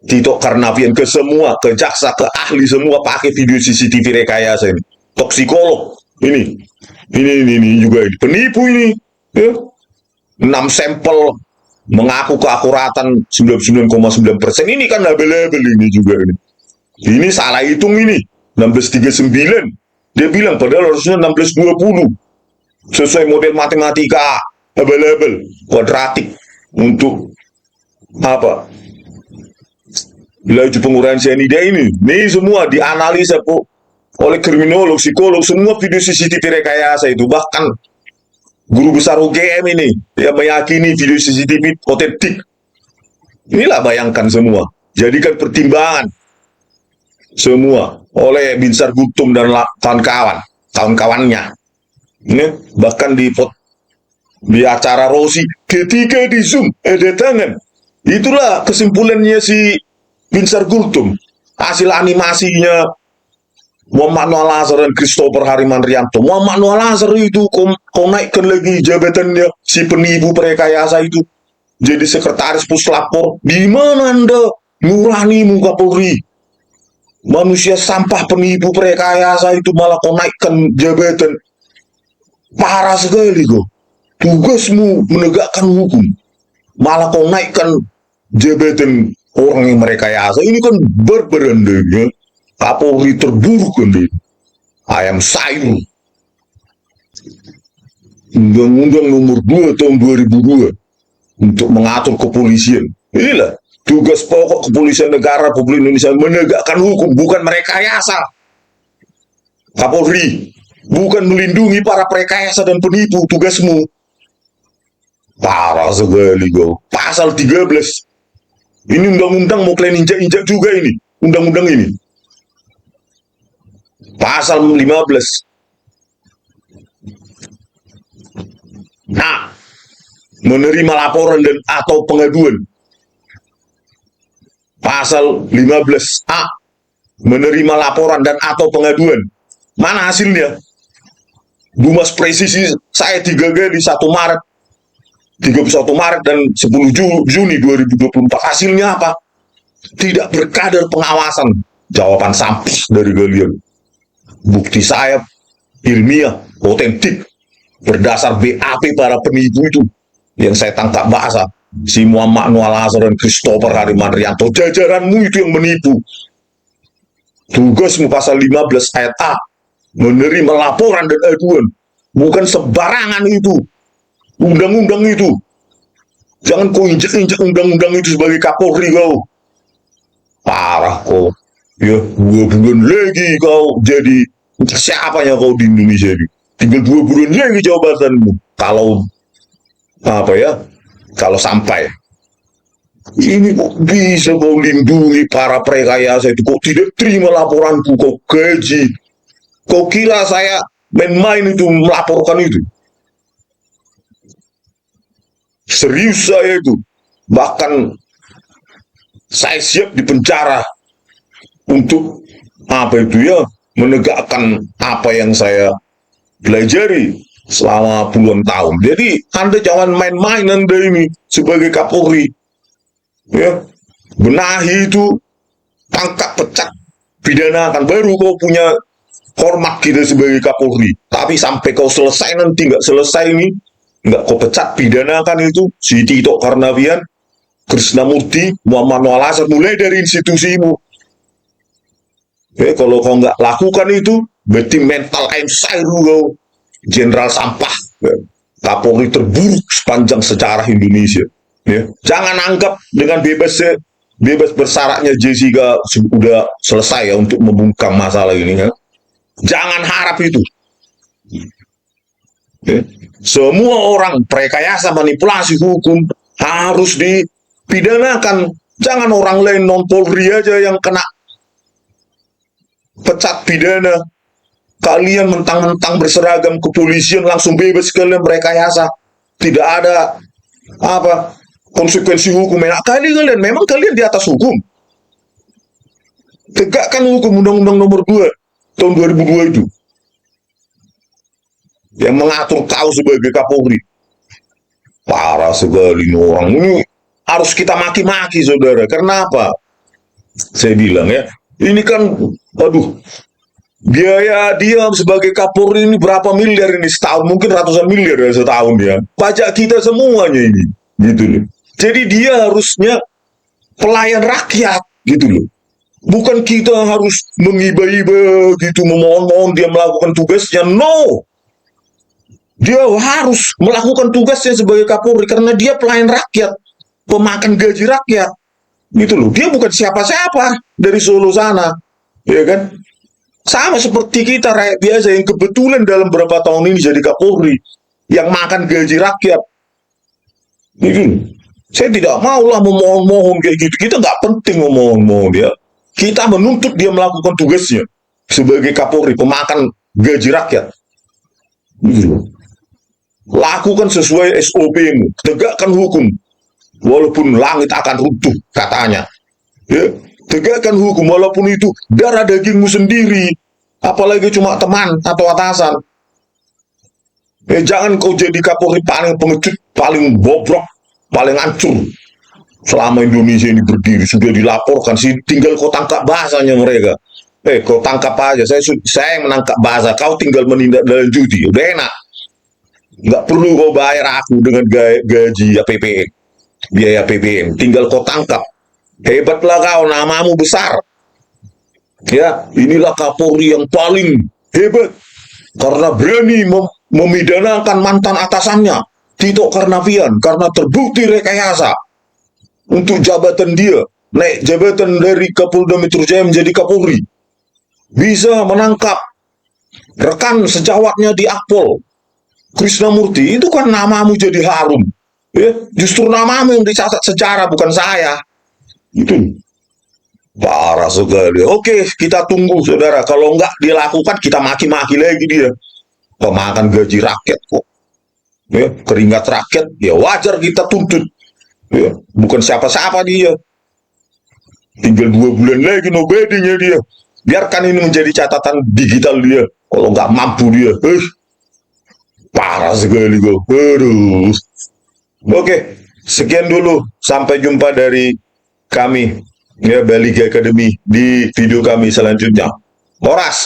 Tito Karnavian, ke semua, ke jaksa, ke ahli, semua pakai video CCTV rekayasa ini. Toksikolog ini juga ini. Penipu ini, ya. 6 sampel mengaku keakuratan 99,9%. Ini kan label-label ini juga ini. Ini salah hitung ini, 1639. Dia bilang padahal harusnya 1620. Sesuai model matematika label-label kuadratik untuk apa? Laju penguraian cyanida ini semua dianalisa oleh kriminolog, psikolog, semua video CCTV rekayasa itu. Bahkan guru besar UGM ini yang meyakini video CCTV otentik. Inilah bayangkan semua. Jadikan pertimbangan semua oleh Binsar Gultom dan kawan-kawannya. Ini bahkan di acara Rosi ketika di Zoom ada tangan. Itulah kesimpulannya si Binsar Gultom. Hasil animasinya Muhammad Noah Lazar dan Christopher Harimanrianto. Muhammad Noah Lazar itu kau naikkan lagi jabatannya, si penipu perekayasa itu jadi sekretaris puslapor. Di mana Anda nuranimu Kapolri? Manusia sampah penipu perekayasa itu malah kau naikkan jabatan. Parah sekali kau. Tugasmu menegakkan hukum, malah kau naikkan jabatan orang yang merekayasa. Ini kan berberandanya Kapolri terburuk kan ini. Ayam sayur. Undang-Undang nomor 2 tahun 2002 untuk mengatur kepolisian. Inilah tugas pokok kepolisian negara Republik Indonesia, menegakkan hukum, bukan merekayasa. Kapolri, bukan melindungi para perekayasa dan penipu. Tugasmu parah sekali kau. Pasal 13. Ini undang-undang mau kalian injak-injak juga ini. Undang-undang ini. Pasal 15. Nah, menerima laporan dan atau pengaduan. Pasal 15A. Menerima laporan dan atau pengaduan. Mana hasilnya? Dumas presisi saya 3 kali 1 Maret, 31 Maret dan 10 Juni 2024. Hasilnya apa? Tidak berkadar pengawasan. Jawaban sampah dari kalian. Bukti saya ilmiah, otentik, berdasar BAP para penipu itu yang saya tangkap bahasa. Si Muhammad Noah Lazar dan Christopher Harimanrianto. Jajaranmu itu yang menipu. Tugasmu pasal 15 ayat A. Menerima laporan dan aduan. Bukan sebarangan itu. Undang-undang itu. Jangan kau injek-injek undang-undang itu sebagai Kapolri kau. Parah kau. Ya, 2 bulan lagi kau jadi Siapa yang kau di Indonesia ini? Tinggal 2 bulan lagi jabatanmu. Kalau apa ya? Kalau sampai ini kok bisa kau lindungi para prekayasa itu? Kok tidak terima laporanku? Kau gaji? Kau kira saya main-main itu melaporkan itu? Serius saya itu. Bahkan saya siap dipenjara untuk apa itu ya, menegakkan apa yang saya pelajari selama puluhan tahun. Jadi Anda jangan main-main Anda ini sebagai Kapolri. Ya, benahi itu, tangkap, pecat, pidanakan, baru kau punya hormat kita sebagai Kapolri. Tapi sampai kau selesai nanti nggak selesai ini, nggak kau pecat, pidanakan itu si Tito Karnavian, Krishnamurti, Muhammad Nawal, mulai dari institusimu. Kalau kau nggak lakukan itu, berarti mental Einstein kau, jenderal sampah, Kapolri terburuk sepanjang sejarah Indonesia. Ya. Jangan anggap dengan bebas bersaratnya Jessica sudah selesai ya untuk membungkam masalah ini. Ya. Jangan harap itu. Ya. Semua orang prekayasa manipulasi hukum harus dipidanakan. Jangan orang lain non Polri aja yang kena pecat pidana. Kalian mentang-mentang berseragam kepolisian langsung bebas kalian merekayasa. Tidak ada apa konsekuensi hukum. Enak kali kalian, memang kalian di atas hukum. Tegakkan hukum Undang-Undang Nomor 2 tahun 2002 itu yang mengatur kau sebagai Kapolri. Parah sekali ini orang ini, harus kita maki-maki saudara. Karena apa? Saya bilang ya, ini kan aduh, biaya dia sebagai Kapolri ini berapa miliar ini setahun, mungkin ratusan miliar ya setahun ya. Pajak kita semuanya ini, gitu loh. Jadi dia harusnya pelayan rakyat, gitu loh. Bukan kita harus mengiba-iba gitu, memohon-mohon dia melakukan tugasnya. No, dia harus melakukan tugasnya sebagai Kapolri karena dia pelayan rakyat, pemakan gaji rakyat, gitu loh. Dia bukan siapa-siapa dari Solo sana, ya kan? Sama seperti kita rakyat biasa yang kebetulan dalam beberapa tahun ini jadi Kapolri, yang makan gaji rakyat. Gitu. Saya tidak maulah memohon-mohon kayak gitu. Kita nggak penting memohon-mohon ya. Kita menuntut dia melakukan tugasnya sebagai Kapolri, pemakan gaji rakyat. Gitu. Lakukan sesuai SOP-mu, tegakkan hukum, walaupun langit akan runtuh katanya. Ya, tegakkan hukum walaupun itu darah dagingmu sendiri, apalagi cuma teman atau atasan. Jangan kau jadi Kapolri paling pengecut, paling bobrok, paling hancur. Selama Indonesia ini berdiri sudah dilaporkan sih, tinggal kau tangkap bahasanya mereka. Kau tangkap aja, saya yang menangkap bahasa, kau tinggal menindaklanjuti, udah enak. Nggak perlu kau bayar aku dengan gaji APBN, biaya APBN, tinggal kau tangkap. Hebatlah kau, namamu besar. Ya, inilah Kapolri yang paling hebat karena berani memidanakan mantan atasannya, Tito Karnavian, karena terbukti rekayasa untuk jabatan dia, naik jabatan dari Kapolda Metro Jaya menjadi Kapolri. Bisa menangkap rekan sejawatnya di Akpol, Krishnamurti, itu kan namamu jadi harum. Ya, justru namamu yang dicatat sejarah, bukan saya. Itu parah sekali. Oke, kita tunggu saudara. Kalau nggak dilakukan, kita maki-maki lagi dia. Pemakan gaji rakyat kok. Ya, keringat rakyat, ya wajar kita tuntut. Ya, bukan siapa-siapa dia. Tinggal 2 bulan lagi nobedinya dia. Biarkan ini menjadi catatan digital dia. Kalau nggak mampu dia, parah sekali kok. Aduh. Oke, sekian dulu. Sampai jumpa dari kami ya Baliga Academy di video kami selanjutnya. Horas.